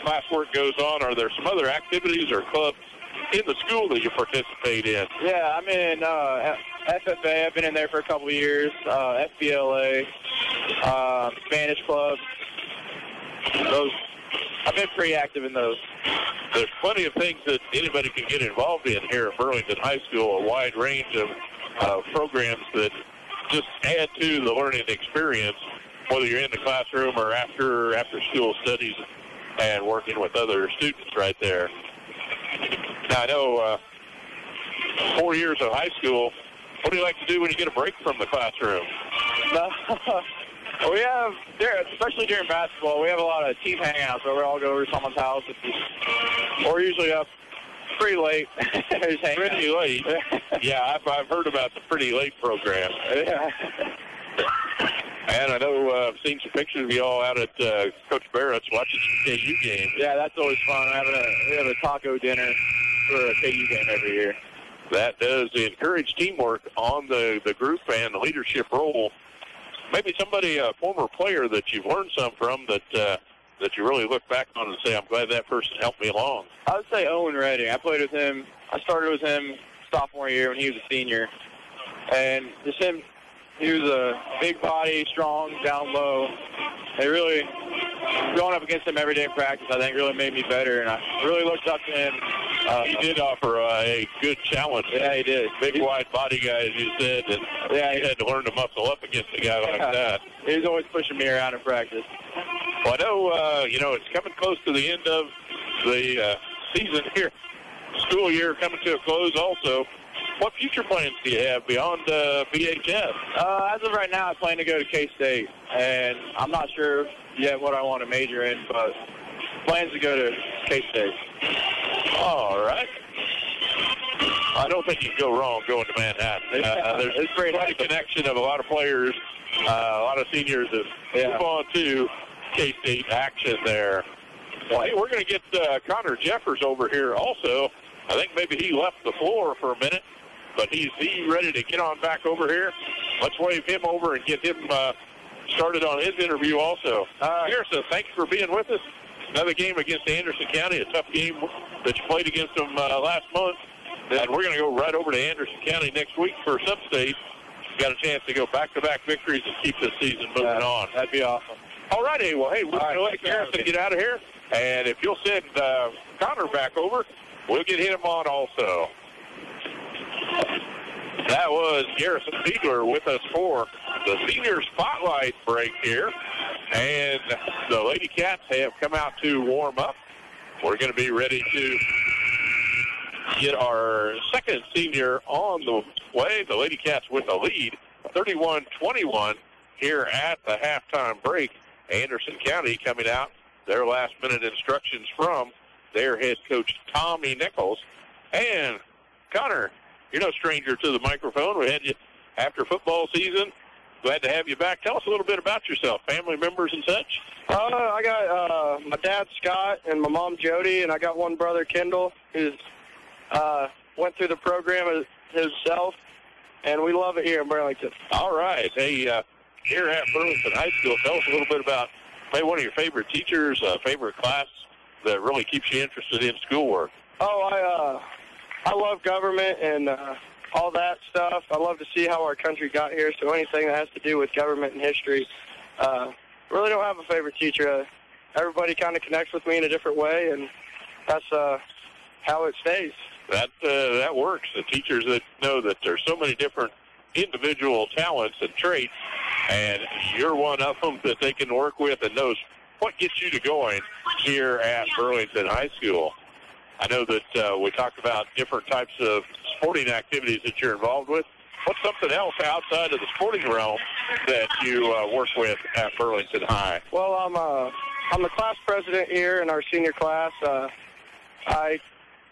classwork goes on. Are there some other activities or clubs in the school that you participate in? Yeah, I'm in FFA. I've been in there for a couple of years. FBLA, Spanish club. Those, I've been pretty active in those. There's plenty of things that anybody can get involved in here at Burlington High School, a wide range of programs that just add to the learning experience, whether you're in the classroom or after school studies and working with other students right there. Now, I know 4 years of high school, what do you like to do when you get a break from the classroom? We have, especially during basketball, we have a lot of team hangouts where we all go over to someone's house. We're usually up pretty late. Pretty late? Yeah, I've heard about the pretty late program. Yeah. And I know I've seen some pictures of you all out at Coach Barrett's watching the KU game. Yeah, that's always fun. We have a taco dinner for a KU game every year. That does encourage teamwork on the group and the leadership role. Maybe somebody, a former player that you've learned some from that you really look back on and say, I'm glad that person helped me along. I would say Owen Redding. I played with him. I started with him sophomore year when he was a senior. And just him, he was a big body, strong, down low. They really, going up against him every day in practice, I think really made me better. And I really looked up to him. He did offer a good challenge. Yeah, he did. Big, wide body guy, as you said. And yeah, he had to learn to muscle up against a guy like that. He was always pushing me around in practice. Well, I know, it's coming close to the end of the season here. School year coming to a close also. What future plans do you have beyond BHS? As of right now, I plan to go to K-State, and I'm not sure yet what I want to major in, but plans to go to K-State. All right. I don't think you can go wrong going to Manhattan. There's quite a connection of a lot of players, a lot of seniors that move on to K-State action there. Well, hey, we're going to get Connor Jeffers over here also. I think maybe he left the floor for a minute, but he's ready to get on back over here. Let's wave him over and get him started on his interview also. Garrison, thanks for being with us. Another game against Anderson County, a tough game that you played against them last month. And we're going to go right over to Anderson County next week for sub-state. Got a chance to go back-to-back victories and keep this season moving on. That'd be awesome. All righty. Well, hey, we're going to let Garrison get out of here. And if you'll send Connor back over, we'll get him on also. That was Garrison Fiedler with us for the senior spotlight break here. And the Lady Cats have come out to warm up. We're going to be ready to get our second senior on the way. The Lady Cats with a lead, 31-21 here at the halftime break. Anderson County coming out. Their last-minute instructions from their head coach, Tommy Nichols. And, Connor, you're no stranger to the microphone. We had you after football season. Glad to have you back. Tell us a little bit about yourself, family members and such. I got my dad, Scott, and my mom, Jody, and I got one brother, Kendall, who's went through the program himself, and we love it here in Burlington. All right. Hey, here at Burlington High School, tell us a little bit about maybe one of your favorite teachers, favorite class that really keeps you interested in schoolwork. Oh, I love government and all that stuff. I love to see how our country got here, so anything that has to do with government and history. Really don't have a favorite teacher. Everybody kind of connects with me in a different way, and that's how it stays. That works. The teachers that know that there's so many different individual talents and traits, and you're one of them that they can work with and knows what gets you to going here at Burlington High School. I know that we talked about different types of sporting activities that you're involved with. What's something else outside of the sporting realm that you work with at Burlington High? Well, I'm the class president here in our senior class.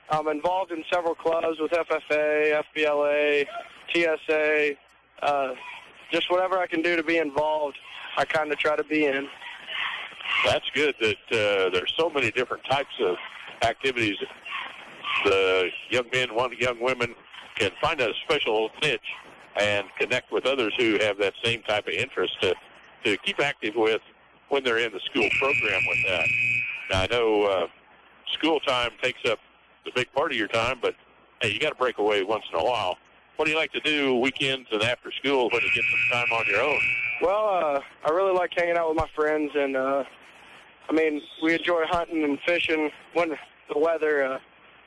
I'm involved in several clubs with FFA, FBLA, TSA. Just whatever I can do to be involved, I kind of try to be in. That's good that there's so many different types of activities. The young men, young women can find a special niche and connect with others who have that same type of interest to keep active with when they're in the school program with that. Now, I know school time takes up the big part of your time, but, hey, you got to break away once in a while. What do you like to do weekends and after school when you get some time on your own? Well, I really like hanging out with my friends, and, we enjoy hunting and fishing when the weather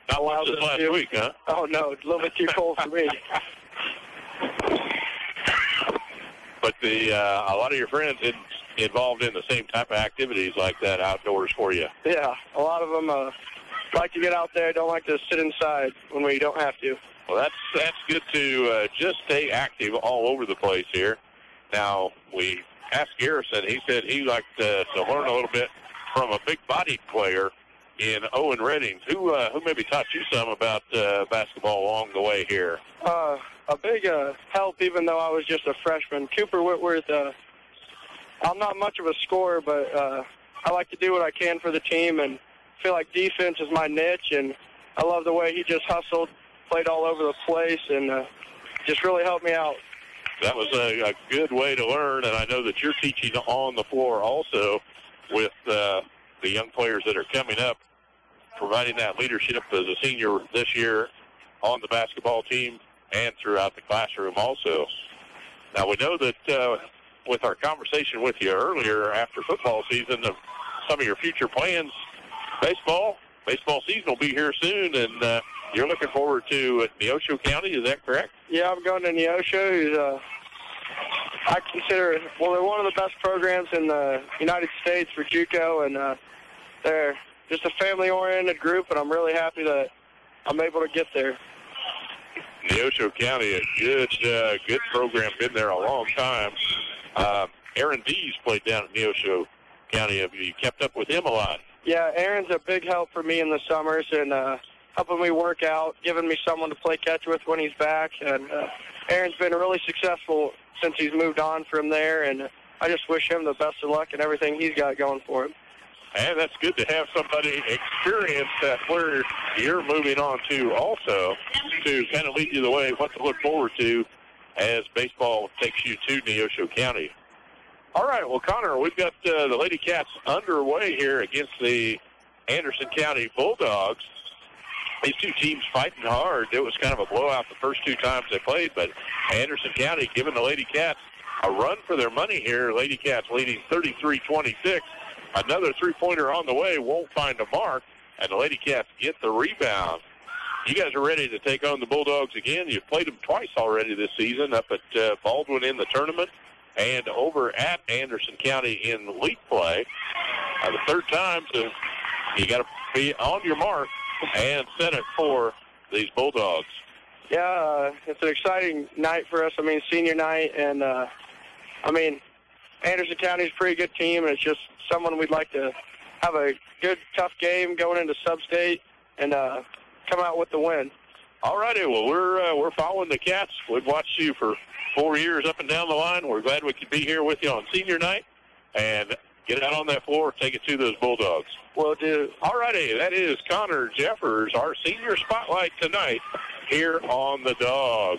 not allows this us last to. week, huh? Oh, no, it's a little bit too cold for me. But a lot of your friends involved in the same type of activities like that outdoors for you. Yeah, a lot of them like to get out there, don't like to sit inside when we don't have to. Well, that's good to just stay active all over the place here. Now, we asked Garrison. He said he liked to learn a little bit from a big-bodied player in Owen Reddings. Who maybe taught you some about basketball along the way here? A big help, even though I was just a freshman. Cooper Whitworth, I'm not much of a scorer, but I like to do what I can for the team, and feel like defense is my niche, and I love the way he just hustled, played all over the place, and just really helped me out. That was a good way to learn, and I know that you're teaching on the floor also with the young players that are coming up, providing that leadership as a senior this year on the basketball team and throughout the classroom also. Now, we know that with our conversation with you earlier after football season of some of your future plans, baseball season will be here soon, and you're looking forward to Neosho County, is that correct? Yeah, I'm going to Neosho, who's I consider, well, they're one of the best programs in the United States for JUCO, and they're just a family-oriented group, and I'm really happy that I'm able to get there. Neosho County, a good program, been there a long time. Aaron Dees played down at Neosho County. Have you kept up with him a lot? Yeah, Aaron's a big help for me in the summers, and helping me work out, giving me someone to play catch with when he's back. And Aaron's been really successful since he's moved on from there, and I just wish him the best of luck and everything he's got going for him. And that's good to have somebody experienced at where you're moving on to also to kind of lead you the way, what to look forward to as baseball takes you to Neosho County. All right, well, Connor, we've got the Lady Cats underway here against the Anderson County Bulldogs. These two teams fighting hard. It was kind of a blowout the first two times they played, but Anderson County giving the Lady Cats a run for their money here. Lady Cats leading 33-26. Another three-pointer on the way, won't find a mark, and the Lady Cats get the rebound. You guys are ready to take on the Bulldogs again. You've played them twice already this season, up at Baldwin in the tournament and over at Anderson County in league play. The third time, so you got to be on your mark and set it for these Bulldogs. Yeah, it's an exciting night for us. I mean, senior night, and Anderson County's a pretty good team, and it's just someone we'd like to have a good, tough game going into sub-state and come out with the win. All righty, well, we're following the Cats. We've watched you for 4 years up and down the line. We're glad we could be here with you on senior night and get out on that floor, take it to those Bulldogs. Will do. All righty, that is Connor Jeffers, our senior spotlight tonight here on the Dawg.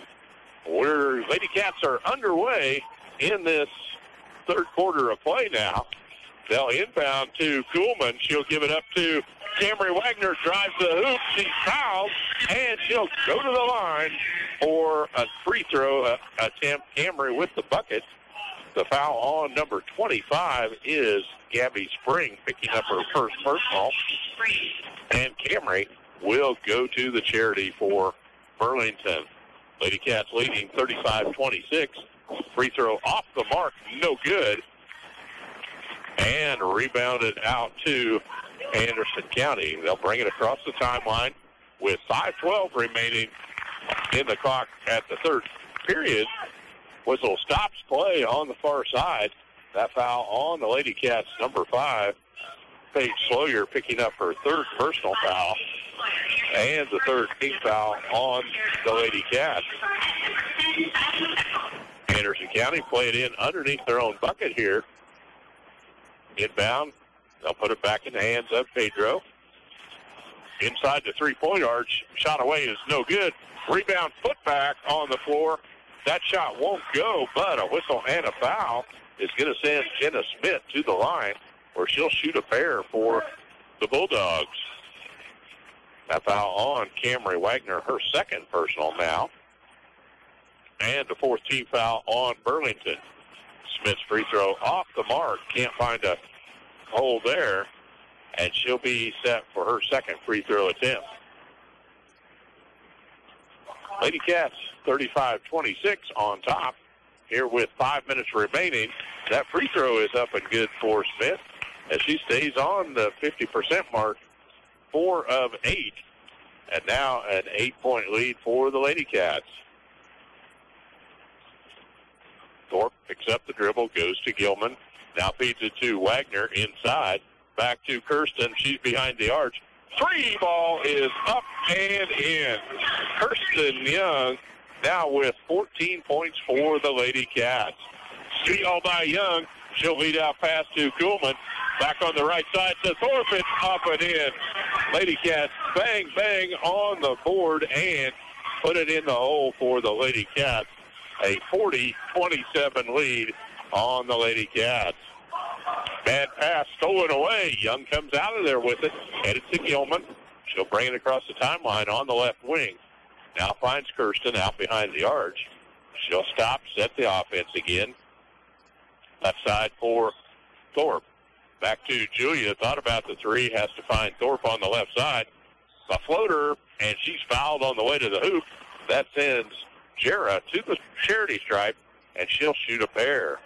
Lady Cats are underway in this third quarter of play now. They'll inbound to Kuhlman. She'll give it up to Camry Wagner, drives the hoop. She's fouled, and she'll go to the line for a free throw attempt. Camry with the bucket. The foul on number 25 is Gabby Spring, picking up her first personal. And Camry will go to the charity for Burlington. Lady Cats leading 35-26. Free throw off the mark, no good. And rebounded out to Anderson County. They'll bring it across the timeline with 5:12 remaining in the clock at the third period. Whistle stops play on the far side. That foul on the Lady Cats, number 5. Paige Sloyer picking up her third personal foul. And the third team foul on the Lady Cats. Anderson County play it in underneath their own bucket here. Inbound. They'll put it back in the hands of Pedro. Inside the three-point arc. Shot away is no good. Rebound put back on the floor. That shot won't go, but a whistle and a foul is going to send Jenna Smith to the line where she'll shoot a pair for the Bulldogs. That foul on Camry Wagner, her second personal now. And the fourth team foul on Burlington. Smith's free throw off the mark. Can't find a hole there. And she'll be set for her second free throw attempt. Lady Cats 35-26 on top. Here with 5 minutes remaining. That free throw is up and good for Smith as she stays on the 50% mark. 4 of 8. And now an 8-point lead for the Lady Cats. Thorpe picks up the dribble, goes to Gilman. Now feeds it to Wagner inside. Back to Kirsten. She's behind the arch. Three ball is up and in. Kirsten Young now with 14 points for the Lady Cats. Steal by Young. She'll lead out pass to Kuhlman. Back on the right side to Thorpe. It's up and in. Lady Cats bang, bang on the board and put it in the hole for the Lady Cats. A 40-27 lead on the Lady Cats. Bad pass stolen away. Young comes out of there with it. Headed to Gilman. She'll bring it across the timeline on the left wing. Now finds Kirsten out behind the arch. She'll stop, set the offense again. Left side for Thorpe. Back to Julia. Thought about the three. Has to find Thorpe on the left side. A floater, and she's fouled on the way to the hoop. That sends Jera to the charity stripe, and she'll shoot a pair.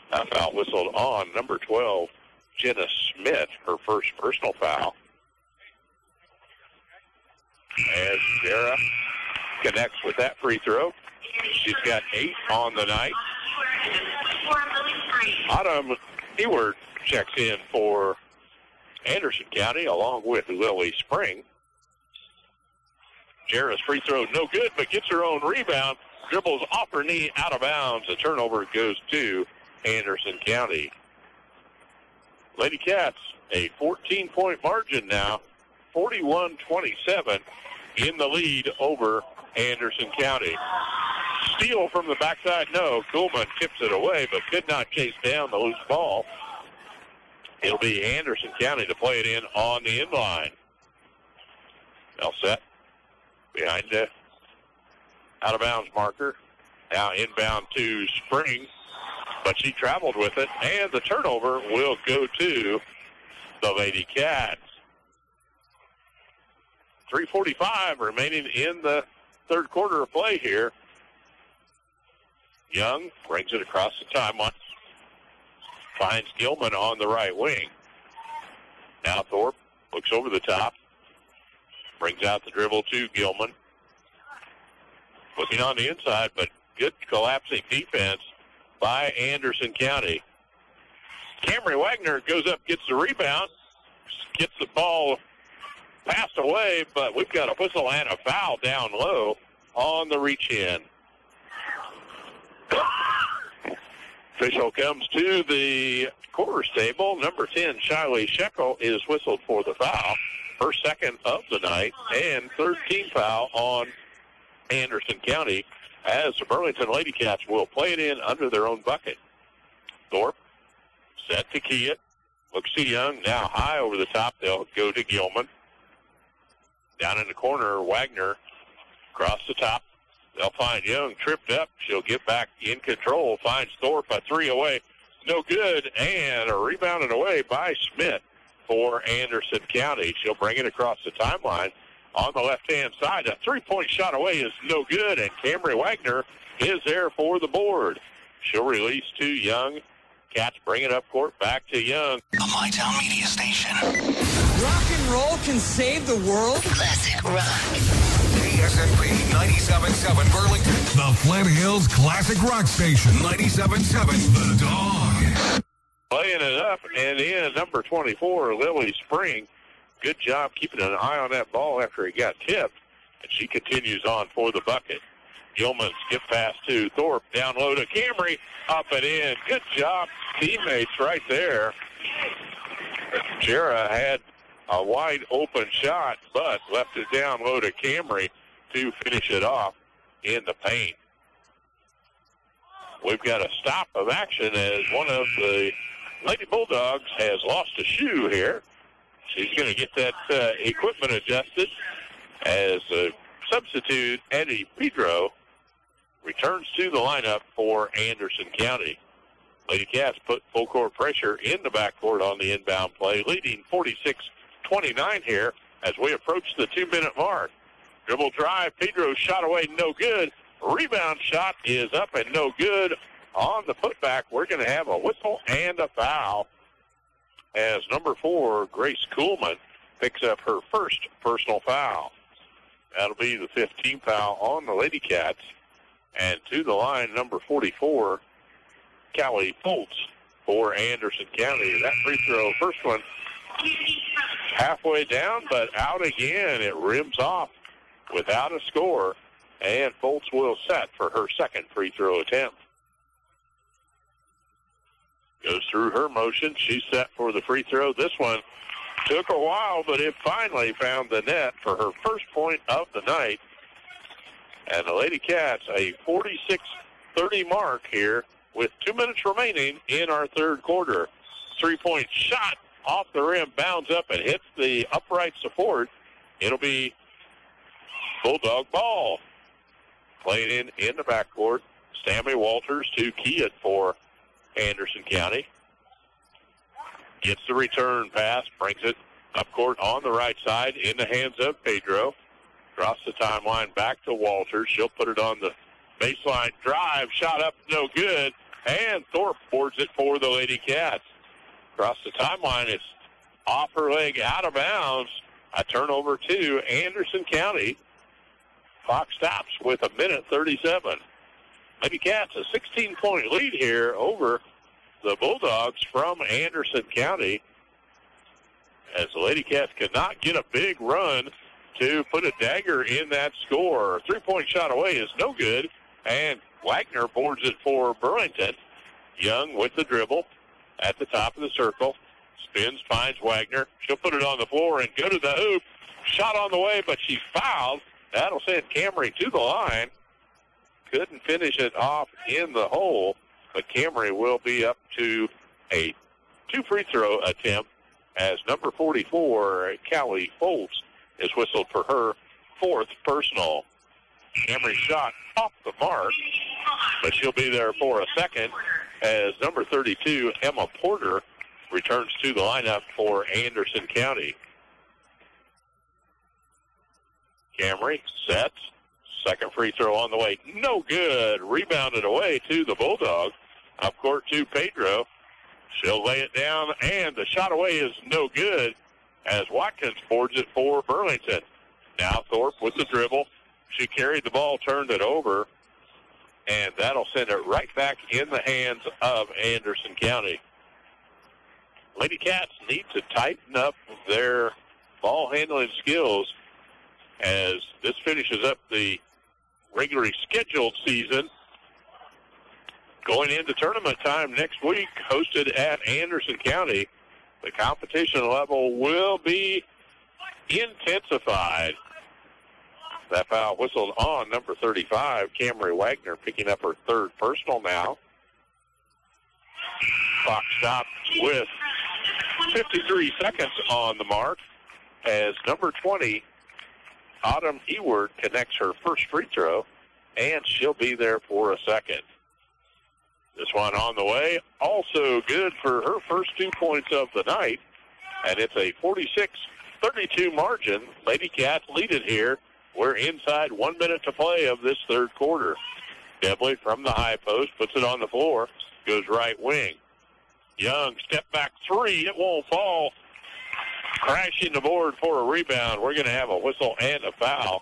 That foul whistled on number 12, Jenna Smith, her first personal foul. As Jera connects with that free throw. She's got 8 on the night. Autumn Ewart checks in for Anderson County along with Lily Spring. Jera's free throw no good, but gets her own rebound. Dribbles off her knee, out of bounds. The turnover goes to Anderson County. Lady Cats, a 14-point margin now, 41-27 in the lead over Anderson County. Steal from the backside, no. Kuhlman tips it away, but could not chase down the loose ball. It'll be Anderson County to play it in on the inline. They'll set behind the out-of-bounds marker. Now inbound to Spring, but she traveled with it, and the turnover will go to the Lady Cats. 3:45 remaining in the third quarter of play here. Young brings it across the timeline. Finds Gilman on the right wing. Now Thorpe looks over the top. Brings out the dribble to Gilman. Looking on the inside, but good collapsing defense by Anderson County. Camry Wagner goes up, gets the rebound, gets the ball passed away, but we've got a whistle and a foul down low on the reach-in. Official comes to the quarters table. Number 10, Shiley Shekel, is whistled for the foul. Her second of the night, and third team foul on Anderson County, as the Burlington Lady Cats will play it in under their own bucket. Thorpe set to key it. Looks to Young. Now high over the top. They'll go to Gilman. Down in the corner, Wagner across the top. They'll find Young tripped up. She'll get back in control. Finds Thorpe a three away. No good. And a rebounded away by Schmidt for Anderson County. She'll bring it across the timeline on the left-hand side. A three-point shot away is no good. And Camry Wagner is there for the board. She'll release to Young. Cats bring it up court, back to Young. The MyTown Media Station. Rock and roll can save the world. Classic rock. KSNP 97.7 Burlington. The Flint Hills Classic Rock Station. 97.7 The Dawg. Playing it up and in, number 24, Lily Spring. Good job keeping an eye on that ball after it got tipped. And she continues on for the bucket. Gilman skip pass to Thorpe. Down low to Camry. Up and in. Good job, teammates, right there. Jera had a wide open shot, but left it down low to Camry to finish it off in the paint. We've got a stop of action as one of the Lady Bulldogs has lost a shoe here. She's going to get that equipment adjusted as a substitute, Eddie Pedro, returns to the lineup for Anderson County. Lady Cats put full court pressure in the backcourt on the inbound play, leading 46-29 here as we approach the 2-minute mark. Dribble drive, Pedro shot away, no good. Rebound shot is up and no good. On the putback, we're going to have a whistle and a foul as number 4, Grace Kuhlman, picks up her first personal foul. That'll be the 15th foul on the Lady Cats. And to the line, number 44, Callie Foltz for Anderson County. That free throw, first one, halfway down, but out again. It rims off without a score, and Foltz will set for her second free throw attempt. Goes through her motion. She's set for the free throw. This one took a while, but it finally found the net for her first point of the night. And the Lady Cats, a 46-30 mark here with 2 minutes remaining in our third quarter. Three-point shot off the rim, bounds up and hits the upright support. It'll be Bulldog ball. Played in the backcourt. Stanley Walters to key it for Anderson County. Gets the return pass, brings it up court on the right side in the hands of Pedro. Across the timeline back to Walters. She'll put it on the baseline drive. Shot up, no good. And Thorpe boards it for the Lady Cats. Across the timeline, it's off her leg, out of bounds. A turnover to Anderson County. Clock stops with 1:37. Lady Cats a 16-point lead here over the Bulldogs from Anderson County, as the Lady Cats could not get a big run to put a dagger in that score. A three-point shot away is no good, and Wagner boards it for Burlington. Young with the dribble at the top of the circle. Spins, finds Wagner. She'll put it on the floor and go to the hoop. Shot on the way, but she fouled. That'll send Camry to the line. Couldn't finish it off in the hole, but Camry will be up to a 2 free throw attempt as number 44, Callie Foltz, is whistled for her 4th personal. Camry shot off the mark, but she'll be there for a second as number 32, Emma Porter, returns to the lineup for Anderson County. Camry sets. Second free throw on the way. No good. Rebounded away to the Bulldogs. Up court to Pedro. She'll lay it down, and the shot away is no good as Watkins boards it for Burlington. Now Thorpe with the dribble. She carried the ball, turned it over, and that'll send it right back in the hands of Anderson County. Lady Cats need to tighten up their ball handling skills as this finishes up the regularly scheduled season. Going into tournament time next week, hosted at Anderson County, the competition level will be intensified. That foul whistled on number 35, Camry Wagner, picking up her third personal now. Clock stopped with 53 seconds on the mark as number 20, Autumn Eward, connects her first free throw, and she'll be there for a second. This one on the way, also good for her first 2 points of the night, and it's a 46-32 margin. Lady Cats lead it here. We're inside 1 minute to play of this third quarter. Debley from the high post puts it on the floor, goes right wing. Young, step back three, it won't fall. Crashing the board for a rebound. We're going to have a whistle and a foul.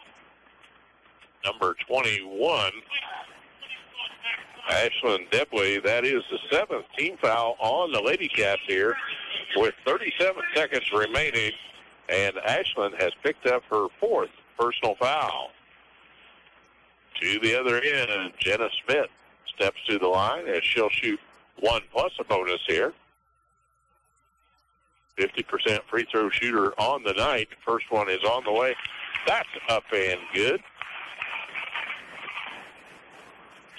Number 21, Ashlyn Debley. That is the seventh team foul on the Lady Cats here with 37 seconds remaining. And Ashlyn has picked up her fourth personal foul. To the other end, Jenna Smith steps to the line as she'll shoot 1 plus a bonus here. 50% free throw shooter on the night. First one is on the way. That's up and good.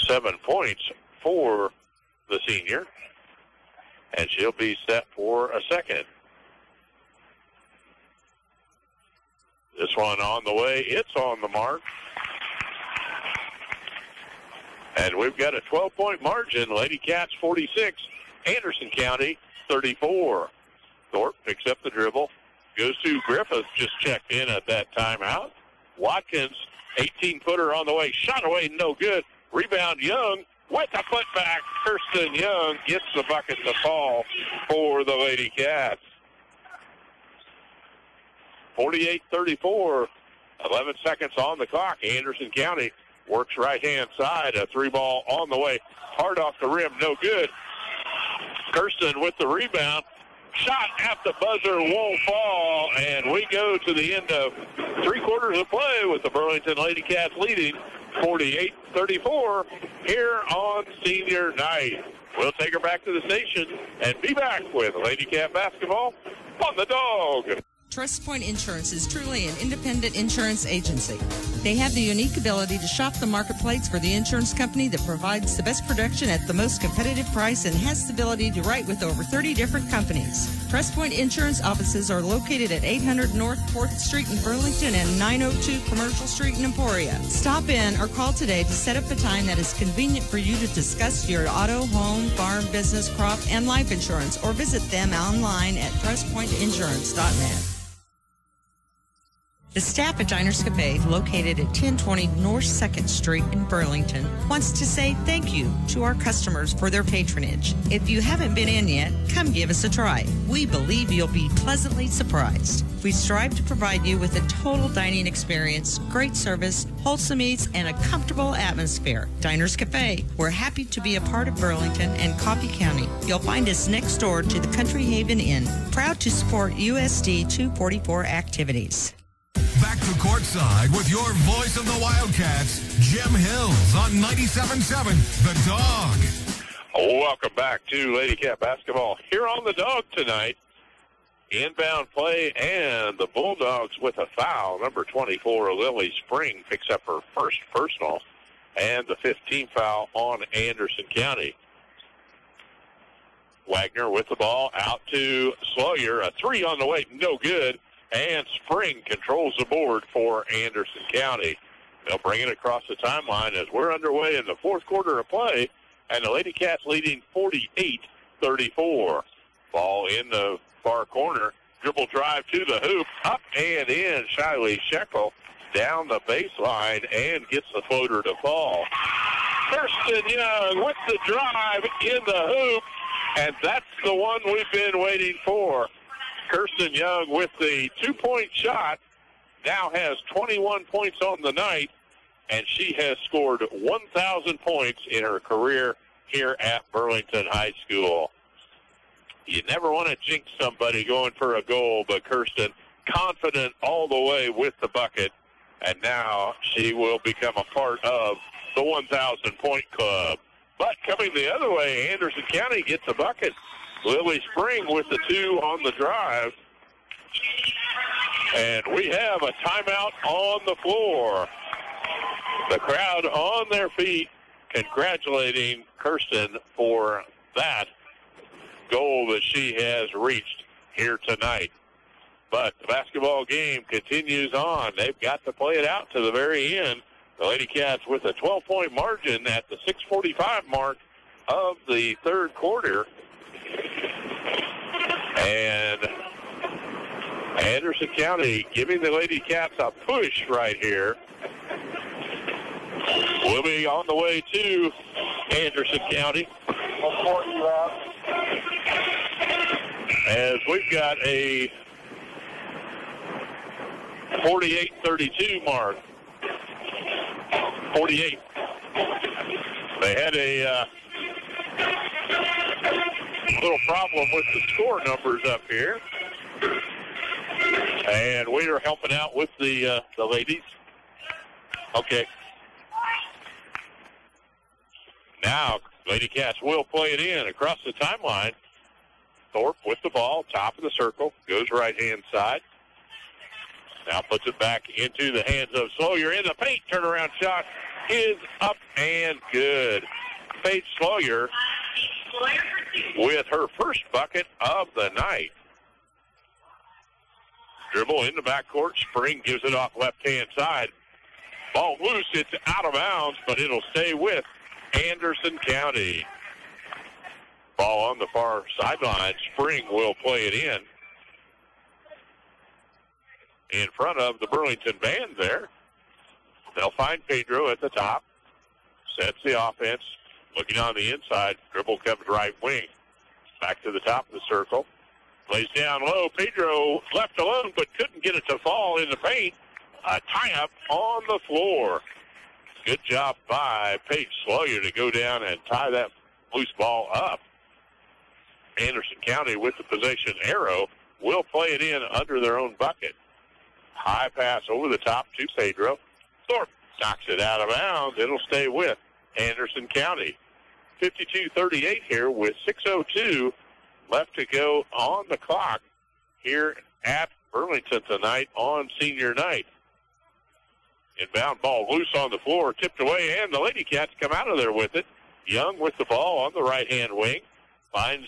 7 points for the senior. And she'll be set for a second. This one on the way. It's on the mark. And we've got a 12-point margin. Lady Cats 46, Anderson County 34. Thorpe picks up the dribble, goes to Griffith, just checked in at that timeout. Watkins, 18-footer on the way, shot away, no good. Rebound, Young, with the putback. Kirsten Young gets the bucket to fall for the Lady Cats. 48-34, 11 seconds on the clock. Anderson County works right-hand side, a three ball on the way. Hard off the rim, no good. Kirsten with the rebound. Shot at the buzzer won't fall, and we go to the end of 3 quarters of play with the Burlington Lady Cats leading 48-34 here on senior night. We'll take her back to the station and be back with Lady Cat basketball on the Dawg. Trust Point Insurance is truly an independent insurance agency. They have the unique ability to shop the marketplace for the insurance company that provides the best protection at the most competitive price and has the ability to write with over 30 different companies. Trust Point Insurance offices are located at 800 North 4th Street in Burlington and 902 Commercial Street in Emporia. Stop in or call today to set up a time that is convenient for you to discuss your auto, home, farm, business, crop, and life insurance, or visit them online at trustpointinsurance.net. The staff at Diners Cafe, located at 1020 North 2nd Street in Burlington, wants to say thank you to our customers for their patronage. If you haven't been in yet, come give us a try. We believe you'll be pleasantly surprised. We strive to provide you with a total dining experience, great service, wholesome eats, and a comfortable atmosphere. Diners Cafe, we're happy to be a part of Burlington and Coffee County. You'll find us next door to the Country Haven Inn, proud to support USD 244 activities. Back to courtside with your voice of the Wildcats, Jim Hills on 97.7 The Dawg. Welcome back to Lady Cat basketball here on the Dawg tonight. Inbound play, and the Bulldogs with a foul. Number 24, Lily Spring, picks up her first personal and the 15th foul on Anderson County. Wagner with the ball out to Sawyer. A three on the way, no good. And Spring controls the board for Anderson County. They'll bring it across the timeline as we're underway in the fourth quarter of play, and the Lady Cats leading 48-34. Ball in the far corner. Dribble drive to the hoop. Up and in. Shiley Shekel down the baseline and gets the floater to fall. Kirsten Young with the drive in the hoop, and that's the one we've been waiting for. Kirsten Young with the 2-point shot now has 21 points on the night, and she has scored 1,000 points in her career here at Burlington High School. You never want to jinx somebody going for a goal, but Kirsten confident all the way with the bucket, and now she will become a part of the 1,000-point club. But coming the other way, Anderson County gets a bucket. Lily Spring with the 2 on the drive. And we have a timeout on the floor. The crowd on their feet congratulating Kirsten for that goal that she has reached here tonight. But the basketball game continues on. They've got to play it out to the very end. The Lady Cats with a 12-point margin at the 6:45 mark of the third quarter. And Anderson County giving the Lady Cats a push right here. We'll be on the way to Anderson County. As we've got a 48-32 mark. 48. They had a little problem with the score numbers up here. And we are helping out with the ladies. Okay. Now, Lady Cats will play it in across the timeline. Thorpe with the ball, top of the circle, goes right-hand side. Now puts it back into the hands of Sawyer in the paint. Turnaround shot is up and good. Paige Sawyer with her first bucket of the night. Dribble in the backcourt. Spring gives it off left-hand side. Ball loose. It's out of bounds, but it'll stay with Anderson County. Ball on the far sideline. Spring will play it in front of the Burlington band there. They'll find Pedro at the top. Sets the offense. Looking on the inside. Dribble comes right wing. Back to the top of the circle. Plays down low. Pedro left alone, but couldn't get it to fall in the paint. A tie-up on the floor. Good job by Paige Sawyer to go down and tie that loose ball up. Anderson County with the possession arrow will play it in under their own bucket. High pass over the top to Pedro. Thorpe knocks it out of bounds. It'll stay with Anderson County. 52-38 here with 6:02 left to go on the clock here at Burlington tonight on senior night. Inbound ball loose on the floor, tipped away, and the Lady Cats come out of there with it. Young with the ball on the right-hand wing. Finds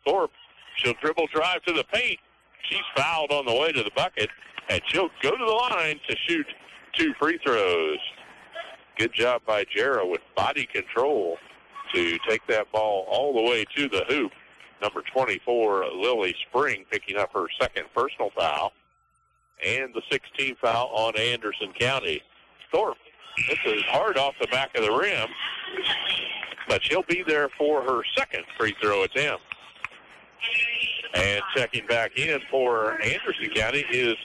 Thorpe. She'll dribble drive to the paint. She's fouled on the way to the bucket, and she'll go to the line to shoot 2 free throws. Good job by Jarrah with body control to take that ball all the way to the hoop. Number 24, Lily Spring, picking up her second personal foul. And the 16th foul on Anderson County. Thorpe, this is hard off the back of the rim, but she'll be there for her second free throw attempt. And checking back in for Anderson County is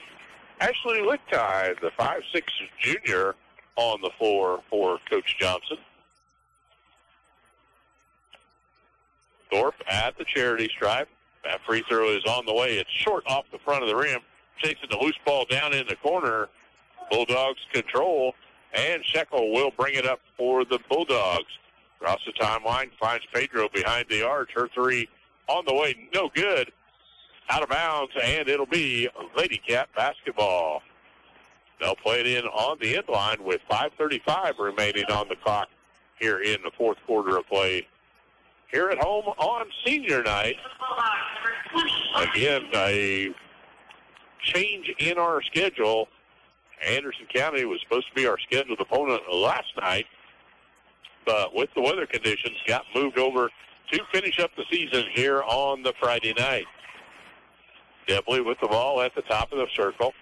Ashley Lichtai, the 5'6" junior, on the floor for Coach Johnson. Thorpe at the charity stripe. That free throw is on the way. It's short off the front of the rim. Chasing the loose ball down in the corner. Bulldogs control, and Shekel will bring it up for the Bulldogs. Across the timeline, finds Pedro behind the arch. Her 3 on the way, no good. Out of bounds, and it'll be Lady Cat basketball. They'll play it in on the end line with 5:35 remaining on the clock here in the fourth quarter of play. Here at home on senior night. Again, a change in our schedule. Anderson County was supposed to be our scheduled opponent last night, but with the weather conditions, got moved over to finish up the season here on the Friday night. Debley with the ball at the top of the circle.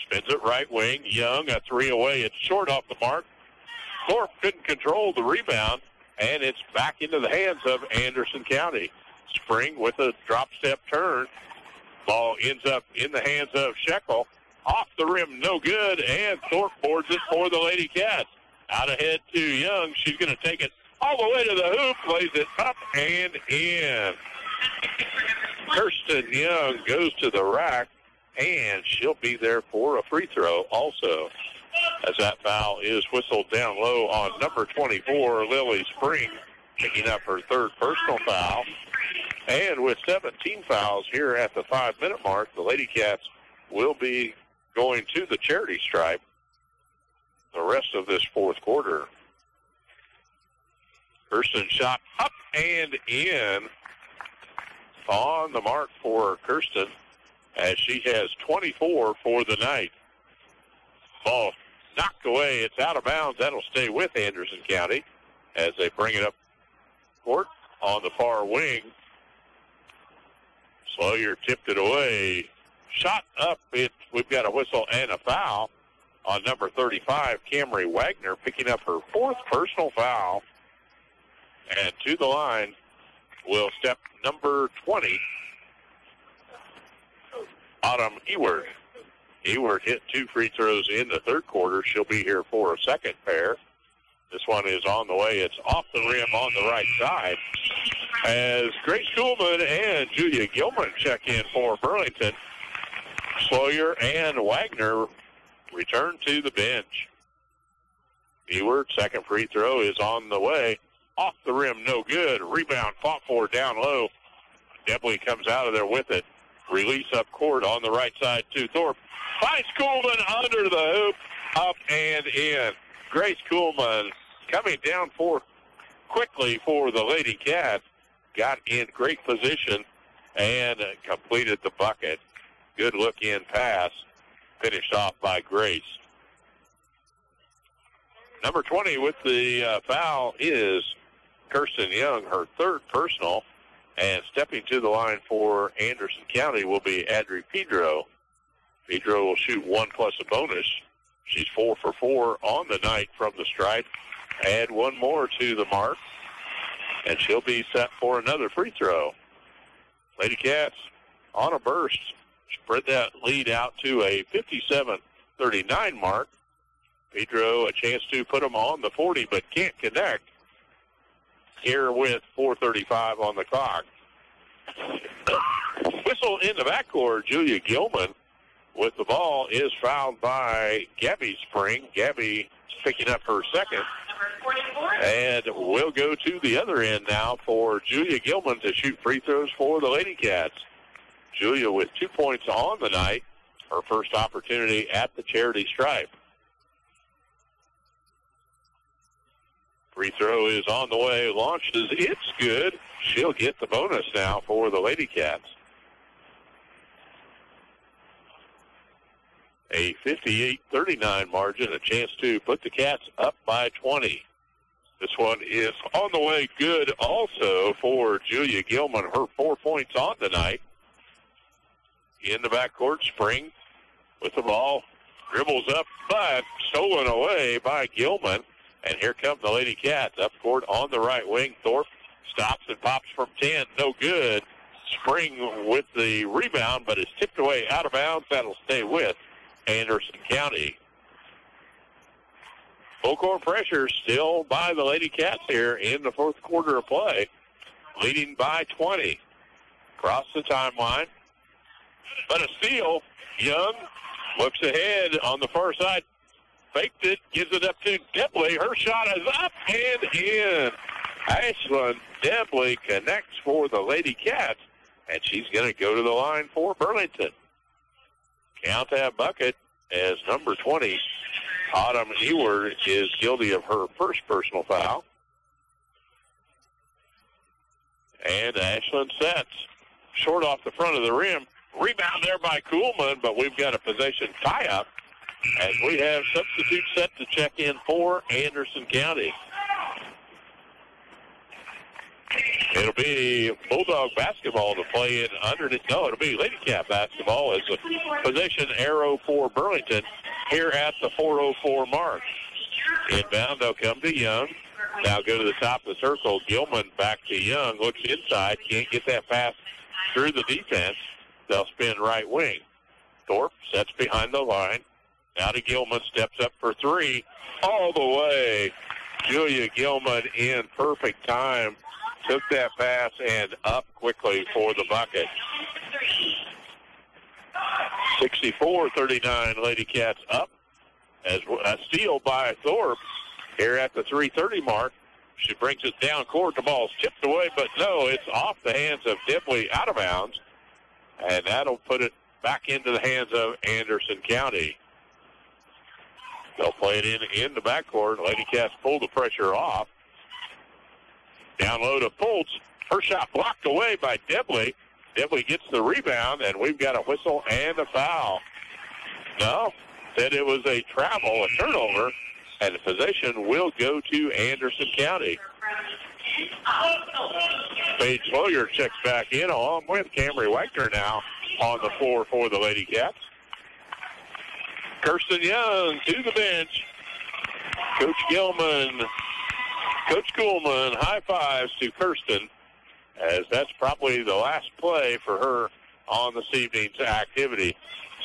spins it right wing. Young, a 3 away. It's short off the mark. Thorpe couldn't control the rebound, and it's back into the hands of Anderson County. Spring with a drop step turn. Ball ends up in the hands of Shekel. Off the rim, no good, and Thorpe boards it for the Lady Cats. Out ahead to Young. She's going to take it all the way to the hoop, plays it up and in. Kirsten Young goes to the rack, and she'll be there for a free throw also, as that foul is whistled down low on number 24, Lily Spring, picking up her third personal foul. And with 17 fouls here at the 5-minute mark, the Lady Cats will be going to the charity stripe the rest of this fourth quarter. Kirsten shot up and in on the mark for Kirsten, as she has 24 for the night. Ball knocked away. It's out of bounds. That'll stay with Anderson County as they bring it up court on the far wing. Sawyer tipped it away. Shot up. We've got a whistle and a foul on number 35, Camry Wagner, picking up her fourth personal foul. And to the line will step number 20, Autumn Ewert. Ewert hit 2 free throws in the third quarter. She'll be here for a second pair. This one is on the way. It's off the rim on the right side, as Grace Kuhlman and Julia Gilman check in for Burlington. Sawyer and Wagner return to the bench. Ewert, second free throw is on the way. Off the rim, no good. Rebound fought for down low. Debley comes out of there with it. Release up court on the right side to Thorpe. Finds Kuhlman under the hoop, up and in. Grace Kuhlman coming down quickly for the Lady Cats. Got in great position and completed the bucket. Good look-in pass, finished off by Grace. Number 20 with the foul is Kirsten Young, her third personal. And stepping to the line for Anderson County will be Adri Pedro. Pedro will shoot 1 plus a bonus. She's 4 for 4 on the night from the stripe. Add 1 more to the mark, and she'll be set for another free throw. Lady Cats on a burst. Spread that lead out to a 57-39 mark. Pedro a chance to put them on the 40, but can't connect. Here with 4:35 on the clock. Whistle in the backcourt. Julia Gilman with the ball is fouled by Gabby Spring. Gabby picking up her second. And we'll go to the other end now for Julia Gilman to shoot free throws for the Lady Cats. Julia with 2 points on the night. Her first opportunity at the charity stripe. Free throw is on the way. Launches. It's good. She'll get the bonus now for the Lady Cats. A 58-39 margin. A chance to put the Cats up by 20. This one is on the way. Good also for Julia Gilman. Her 4 points on the night. In the backcourt, Spring with the ball. Dribbles up, but stolen away by Gilman. And here come the Lady Cats up court on the right wing. Thorpe stops and pops from 10. No good. Spring with the rebound, but is tipped away out of bounds. That'll stay with Anderson County. Full court pressure still by the Lady Cats here in the fourth quarter of play. Leading by 20. Across the timeline. But a steal. Young looks ahead on the far side. Faked it, gives it up to Debley. Her shot is up and in. Ashlyn Debley connects for the Lady Cats, and she's going to go to the line for Burlington. Count that bucket as number 20, Autumn Ewert, is guilty of her first personal foul. And Ashlyn sets. Short off the front of the rim. Rebound there by Kuhlman, but we've got a possession tie-up as we have substitute set to check in for Anderson County. It'll be Bulldog basketball to play in underneath. No, it'll be Lady Cat basketball as a possession arrow for Burlington here at the 4:04 mark. Inbound, they'll come to Young. Now go to the top of the circle. Gilman back to Young. Looks inside. Can't get that pass through the defense. They'll spin right wing. Thorpe sets behind the line. Now to Gilman. Steps up for three. All the way. Julia Gilman in perfect time. Took that pass and up quickly for the bucket. 64-39, Lady Cats up. As a steal by Thorpe here at the 3:30 mark. She brings it down court. The ball's tipped away, but no, it's off the hands of Dibley, out of bounds. And that'll put it back into the hands of Anderson County. They'll play it in the backcourt. Lady Cats pull the pressure off. Down low to Fultz. Her shot blocked away by Dibley. Dibley gets the rebound, and we've got a whistle and a foul. No, said it was a travel, a turnover, and the possession will go to Anderson County. Paige Sawyer checks back in along with Camry Wagner now on the floor for the Lady Cats. Kirsten Young to the bench. Coach Gilman, Coach Kuhlman, high fives to Kirsten, as that's probably the last play for her on this evening's activity.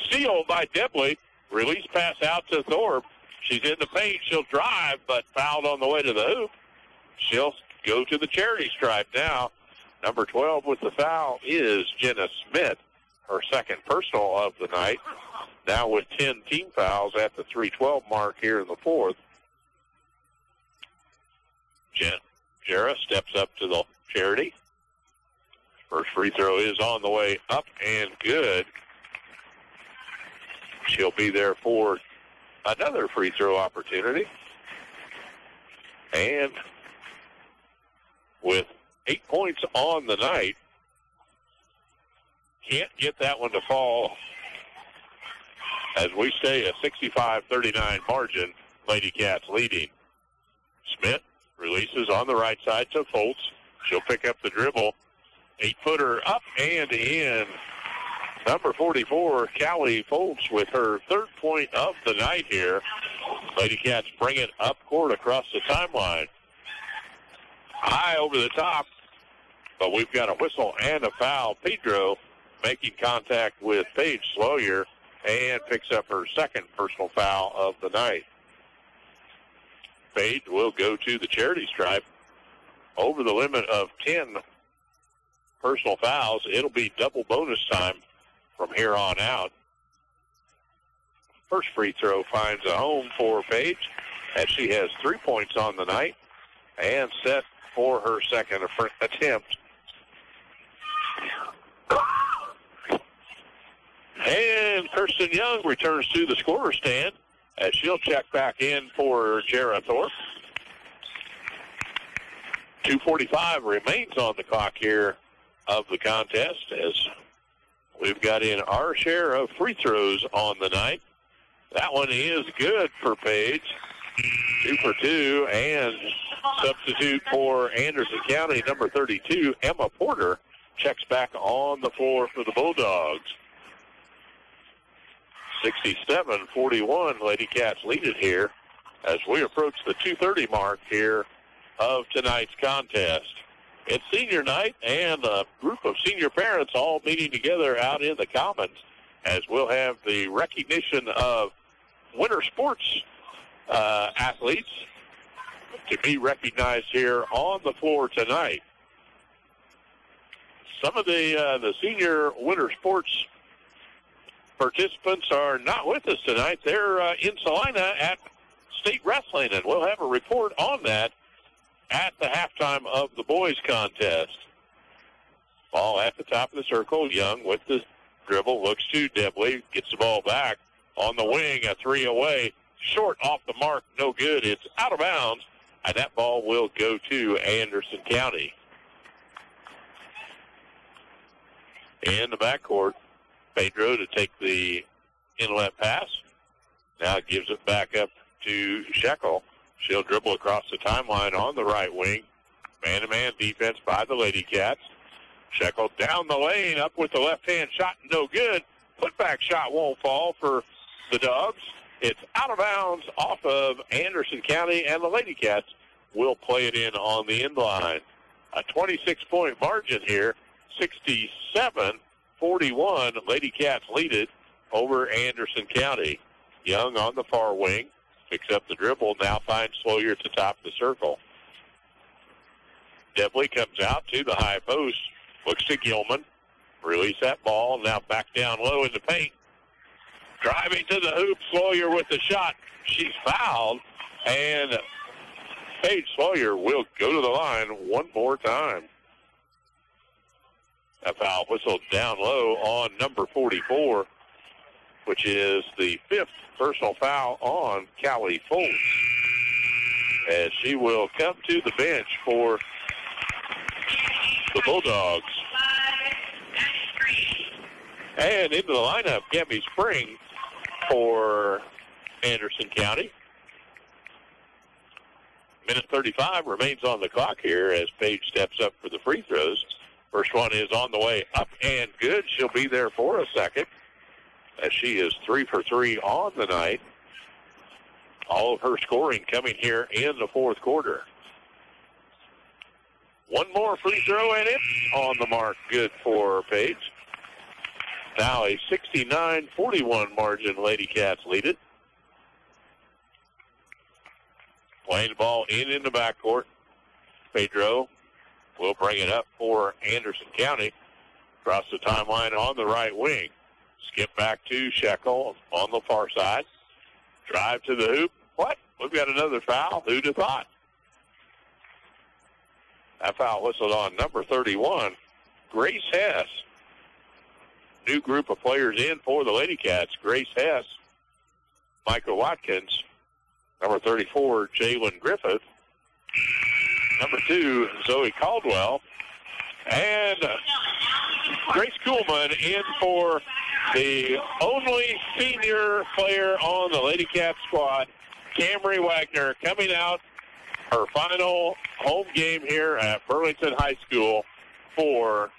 Steal by Dibley. Release pass out to Thorpe. She's in the paint. She'll drive, but fouled on the way to the hoop. She'll go to the charity stripe now. Number 12 with the foul is Jenna Smith, her second personal of the night. Now with 10 team fouls at the 3:12 mark here in the fourth. Jarrah steps up to the charity. First free throw is on the way up and good. She'll be there for another free throw opportunity. And with 8 points on the night, can't get that one to fall as we stay a 65-39 margin. Lady Cats leading. Smith releases on the right side to Fultz. She'll pick up the dribble. 8-footer up and in. Number 44, Callie Fultz, with her third point of the night here. Lady Cats bring it up court across the timeline. High over the top, but we've got a whistle and a foul. Pedro making contact with Paige Sawyer and picks up her second personal foul of the night. Paige will go to the charity stripe. Over the limit of 10 personal fouls, it'll be double bonus time from here on out. First free throw finds a home for Paige, as she has 3 points on the night and set for her second attempt. And Kirsten Young returns to the scorer stand as she'll check back in for Jarrah Thorpe. 2:45 remains on the clock here of the contest, as we've got in our share of free throws on the night. That one is good for Paige. 2 for 2, and substitute for Anderson County, number 32, Emma Porter, checks back on the floor for the Bulldogs. 67-41, Lady Cats lead it here as we approach the 2:30 mark here of tonight's contest. It's senior night, and a group of senior parents all meeting together out in the Commons, as we'll have the recognition of winter sports athletes to be recognized here on the floor tonight. Some of the senior winter sports participants are not with us tonight. They're in Salina at state wrestling, and we'll have a report on that at the halftime of the boys contest. Ball at the top of the circle. Young with the dribble, looks to Dibley, gets the ball back on the wing, a three away, short off the mark, no good. It's out of bounds, and that ball will go to Anderson County. In the backcourt, Pedro to take the inlet pass. Now gives it back up to Shekel. She'll dribble across the timeline on the right wing. Man-to-man defense by the Lady Cats. Shekel down the lane, up with the left-hand shot, no good. Put-back shot won't fall for the Dogs. It's out of bounds off of Anderson County, and the Lady Cats will play it in on the end line. A 26-point margin here, 67-41. Lady Cats lead it over Anderson County. Young on the far wing, picks up the dribble, now finds Sawyer at the top of the circle. Devley comes out to the high post, looks to Gilman, release that ball, now back down low in the paint. Driving to the hoop, Sawyer with the shot. She's fouled, and Paige Sawyer will go to the line one more time. A foul whistled down low on number 44, which is the 5th personal foul on Callie Foltz, as she will come to the bench for the Bulldogs. And into the lineup, Gabby Spring for Anderson County. Minute 35 remains on the clock here as Paige steps up for the free throws. First one is on the way up and good. She'll be there for a second, as she is 3 for 3 on the night. All of her scoring coming here in the fourth quarter. One more free throw, and it's on the mark. Good for Paige. Now a 69-41 margin. Lady Cats lead it. Playing the ball in the backcourt. Pedro will bring it up for Anderson County. Across the timeline on the right wing. Skip back to Shekel on the far side. Drive to the hoop. What? We've got another foul. Who'd have thought? That foul whistled on number 31, Grace Hess. New group of players in for the Lady Cats. Grace Hess, Micah Watkins, number 34, Jalen Griffith, number 2, Zoe Caldwell, and Grace Kuhlman in for the only senior player on the Lady Cats squad, Camry Wagner, coming out her final home game here at Burlington High School for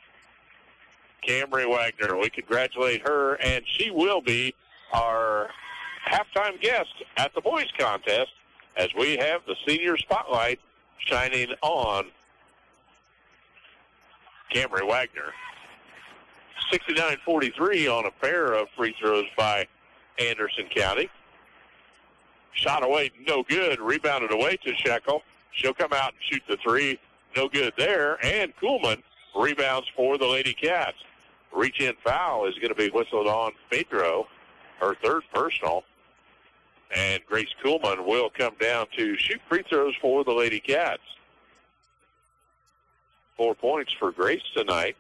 Camry Wagner. We congratulate her, and she will be our halftime guest at the boys contest as we have the senior spotlight shining on Camry Wagner. 69-43 on a pair of free throws by Anderson County. Shot away, no good. Rebounded away to Shekel. She'll come out and shoot the three. No good there. And Kuhlman rebounds for the Lady Cats. Reach-in foul is going to be whistled on Pedro, her third personal. And Grace Kuhlman will come down to shoot free throws for the Lady Cats. 4 points for Grace tonight.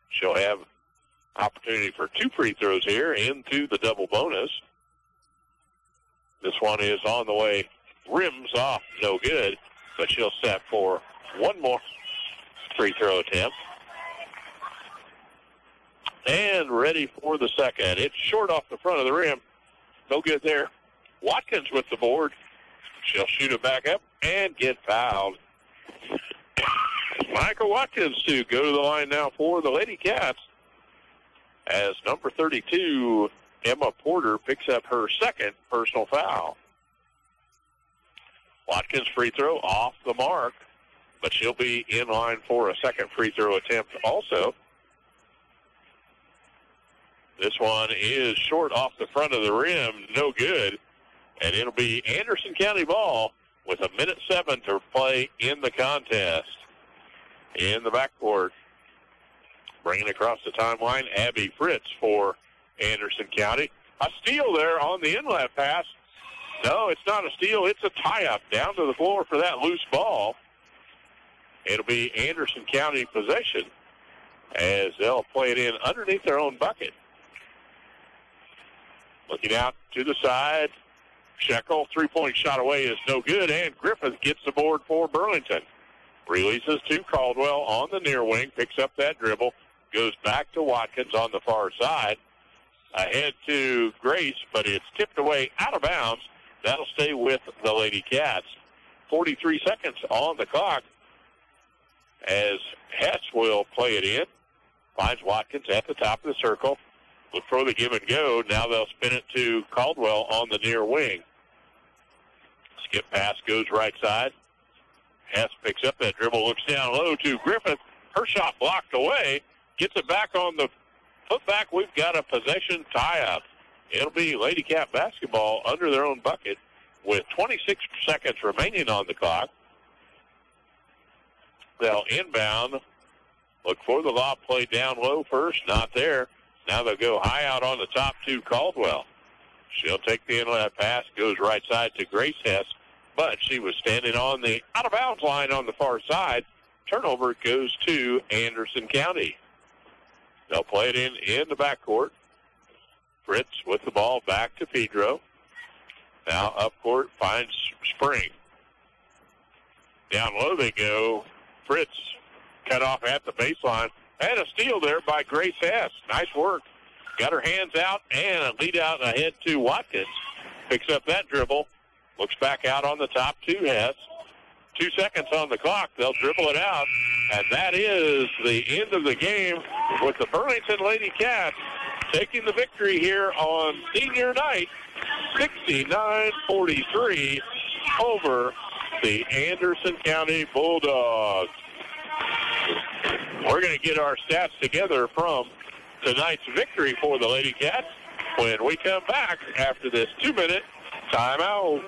She'll have opportunity for 2 free throws here into the double bonus. This one is on the way. Rims off, no good. But she'll set for one more free throw attempt. And ready for the second. It's short off the front of the rim. No good there. Watkins with the board. She'll shoot it back up and get fouled. Michael Watkins to go to the line now for the Lady Cats as number 32, Emma Porter, picks up her second personal foul. Watkins free throw off the mark, but she'll be in line for a second free throw attempt also. This one is short off the front of the rim, no good, and it'll be Anderson County ball with 1:07 to play in the contest. In the backcourt, bringing across the timeline, Abby Fritz for Anderson County. A steal there on the inlet pass. No, it's not a steal. It's a tie-up down to the floor for that loose ball. It'll be Anderson County possession as they'll play it in underneath their own bucket. Looking out to the side, Shekel, three-point shot away is no good, and Griffith gets the board for Burlington. Releases to Caldwell on the near wing, picks up that dribble, goes back to Watkins on the far side. Ahead to Grace, but it's tipped away out of bounds. That'll stay with the Lady Cats. 43 seconds on the clock. as Hess will play it in. Finds Watkins at the top of the circle. Look for the give and go. Now they'll spin it to Caldwell on the near wing. Skip pass goes right side. Hess picks up that dribble, looks down low to Griffith. Her shot blocked away. Gets it back on the putback. We've got a possession tie-up. It'll be Lady Cat basketball under their own bucket with 26 seconds remaining on the clock. They'll inbound. Look for the lob play down low first. Not there. Now they'll go high out on the top to Caldwell. She'll take the inlet pass. Goes right side to Grace Hess. But she was standing on the out-of-bounds line on the far side. Turnover goes to Anderson County. They'll play it in the backcourt. Fritz with the ball back to Pedro. Now up court finds Spring. Down low they go. Fritz cut off at the baseline. And a steal there by Grace Hess. Nice work. Got her hands out and a lead out ahead to Watkins. Picks up that dribble. Looks back out on the top to Hess. 2 seconds on the clock. They'll dribble it out. And that is the end of the game with the Burlington Lady Cats taking the victory here on senior night, 69-43 over the Anderson County Bulldogs. We're going to get our stats together from tonight's victory for the Lady Cats when we come back after this 2-minute timeout.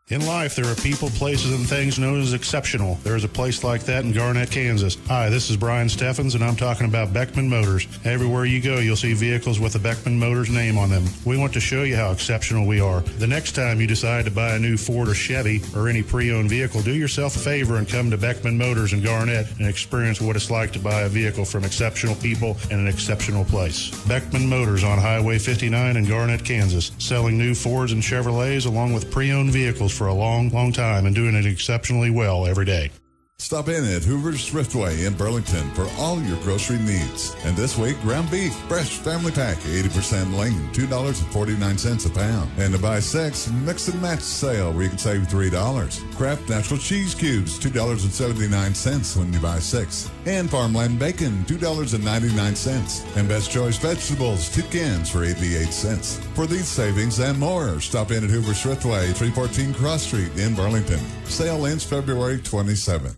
In life, there are people, places, and things known as exceptional. There is a place like that in Garnett, Kansas. Hi, this is Brian Steffens, and I'm talking about Beckman Motors. Everywhere you go, you'll see vehicles with the Beckman Motors name on them. We want to show you how exceptional we are. The next time you decide to buy a new Ford or Chevy or any pre-owned vehicle, do yourself a favor and come to Beckman Motors in Garnett and experience what it's like to buy a vehicle from exceptional people in an exceptional place. Beckman Motors on Highway 59 in Garnett, Kansas, selling new Fords and Chevrolets along with pre-owned vehicles for a long, long time and doing it exceptionally well every day. Stop in at Hoover's Thriftway in Burlington for all your grocery needs. And this week, ground beef, fresh family pack, 80% lean, $2.49 a pound. And to buy 6, mix and match sale where you can save $3. Kraft natural cheese cubes, $2.79 when you buy 6. And farmland bacon, $2.99. And best choice vegetables, 2 cans for 88 cents. For these savings and more, stop in at Hoover's Thriftway, 314 Cross Street in Burlington. Sale ends February 27th.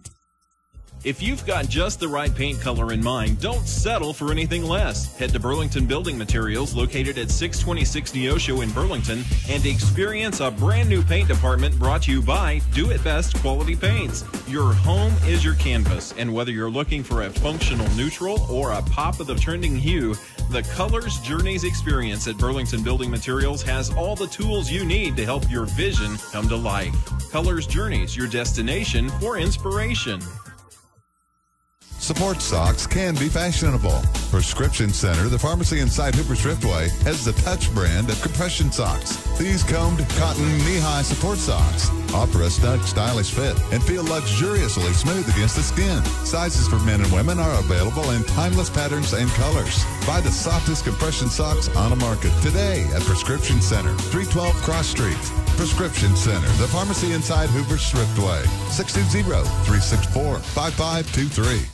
If you've got just the right paint color in mind, don't settle for anything less. Head to Burlington Building Materials, located at 626 Neosho in Burlington, and experience a brand new paint department brought to you by Do It Best Quality Paints. Your home is your canvas, and whether you're looking for a functional neutral or a pop of the trending hue, the Colors Journeys experience at Burlington Building Materials has all the tools you need to help your vision come to life. Colors Journeys, your destination for inspiration. Sports socks can be fashionable. Prescription Center, the pharmacy inside Hoover's Thriftway, has the Touch brand of compression socks. These combed cotton knee-high support socks offer a snug, stylish fit and feel luxuriously smooth against the skin. Sizes for men and women are available in timeless patterns and colors. Buy the softest compression socks on the market today at Prescription Center, 312 Cross Street. Prescription Center, the pharmacy inside Hoover's Thriftway, 620-364-5523.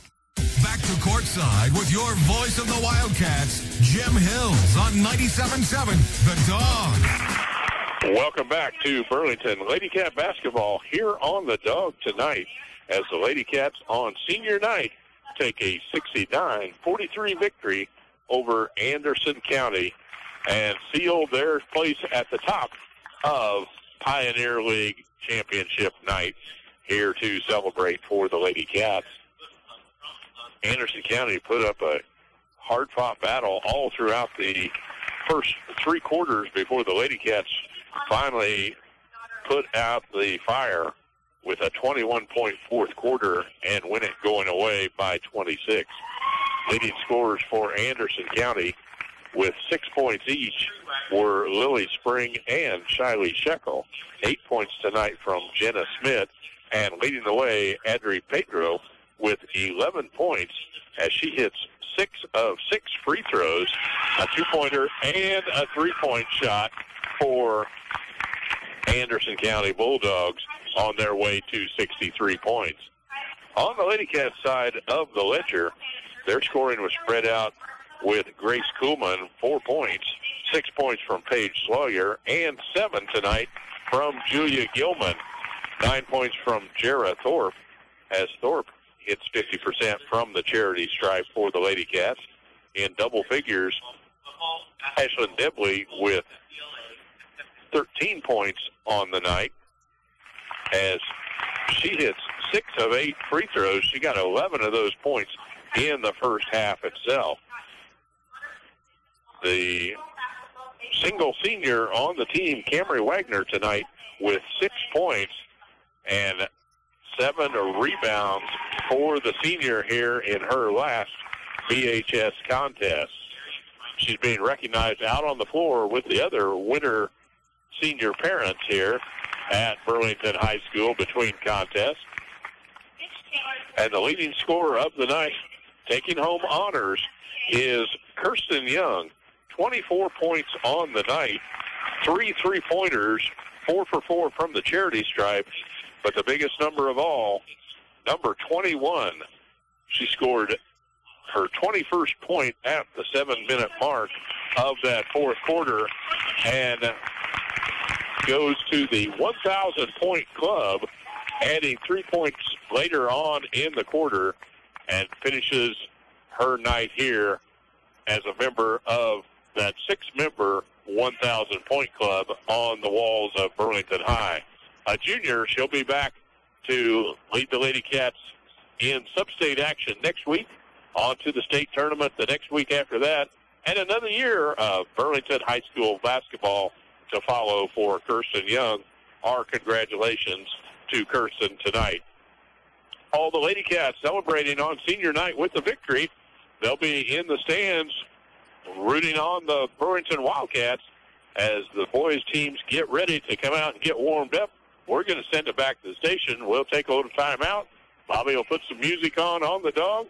Back to courtside with your voice of the Wildcats, Jim Hills on 97.7 The Dawg. Welcome back to Burlington Lady Cat basketball here on the Dawg tonight as the Lady Cats on senior night take a 69-43 victory over Anderson County and seal their place at the top of Pioneer League Championship night here to celebrate for the Lady Cats. Anderson County put up a hard-fought battle all throughout the first 3 quarters before the Lady Cats finally put out the fire with a 21-point fourth quarter and win it going away by 26. Leading scorers for Anderson County with 6 points each were Lily Spring and Shiley Shekel. 8 points tonight from Jenna Smith, and leading the way, Adri Pedro with 11 points as she hits 6 of 6 free throws, a 2-pointer and a 3-point shot for Anderson County Bulldogs on their way to 63 points. On the Lady Cats side of the ledger, their scoring was spread out with Grace Kuhlman, 4 points, 6 points from Paige Sawyer, and 7 tonight from Julia Gilman. 9 points from Jara Thorpe, as Thorpe hits 50% from the charity stripe for the Lady Cats. In double figures, Ashlyn Dibley with 13 points on the night, as she hits 6 of 8 free throws. She got 11 of those points in the first half itself. The single senior on the team, Camry Wagner, tonight with 6 points and 7 rebounds for the senior here in her last BHS contest. She's being recognized out on the floor with the other winter senior parents here at Burlington High School between contests. And the leading scorer of the night, taking home honors, is Kirsten Young. 24 points on the night, 3 3-pointers, 4 for 4 from the charity stripe. But the biggest number of all, number 21. She scored her 21st point at the 7-minute mark of that fourth quarter and goes to the 1,000-point club, adding 3 points later on in the quarter, and finishes her night here as a member of that 6-member 1,000-point club on the walls of Burlington High. A junior, she'll be back to lead the Lady Cats in sub-state action next week, on to the state tournament the next week after that, and another year of Burlington High School basketball to follow for Kirsten Young. Our congratulations to Kirsten tonight. All the Lady Cats celebrating on senior night with the victory. They'll be in the stands rooting on the Burlington Wildcats as the boys' teams get ready to come out and get warmed up. We're going to send it back to the station. We'll take a little time out. Bobby will put some music on the Dawg,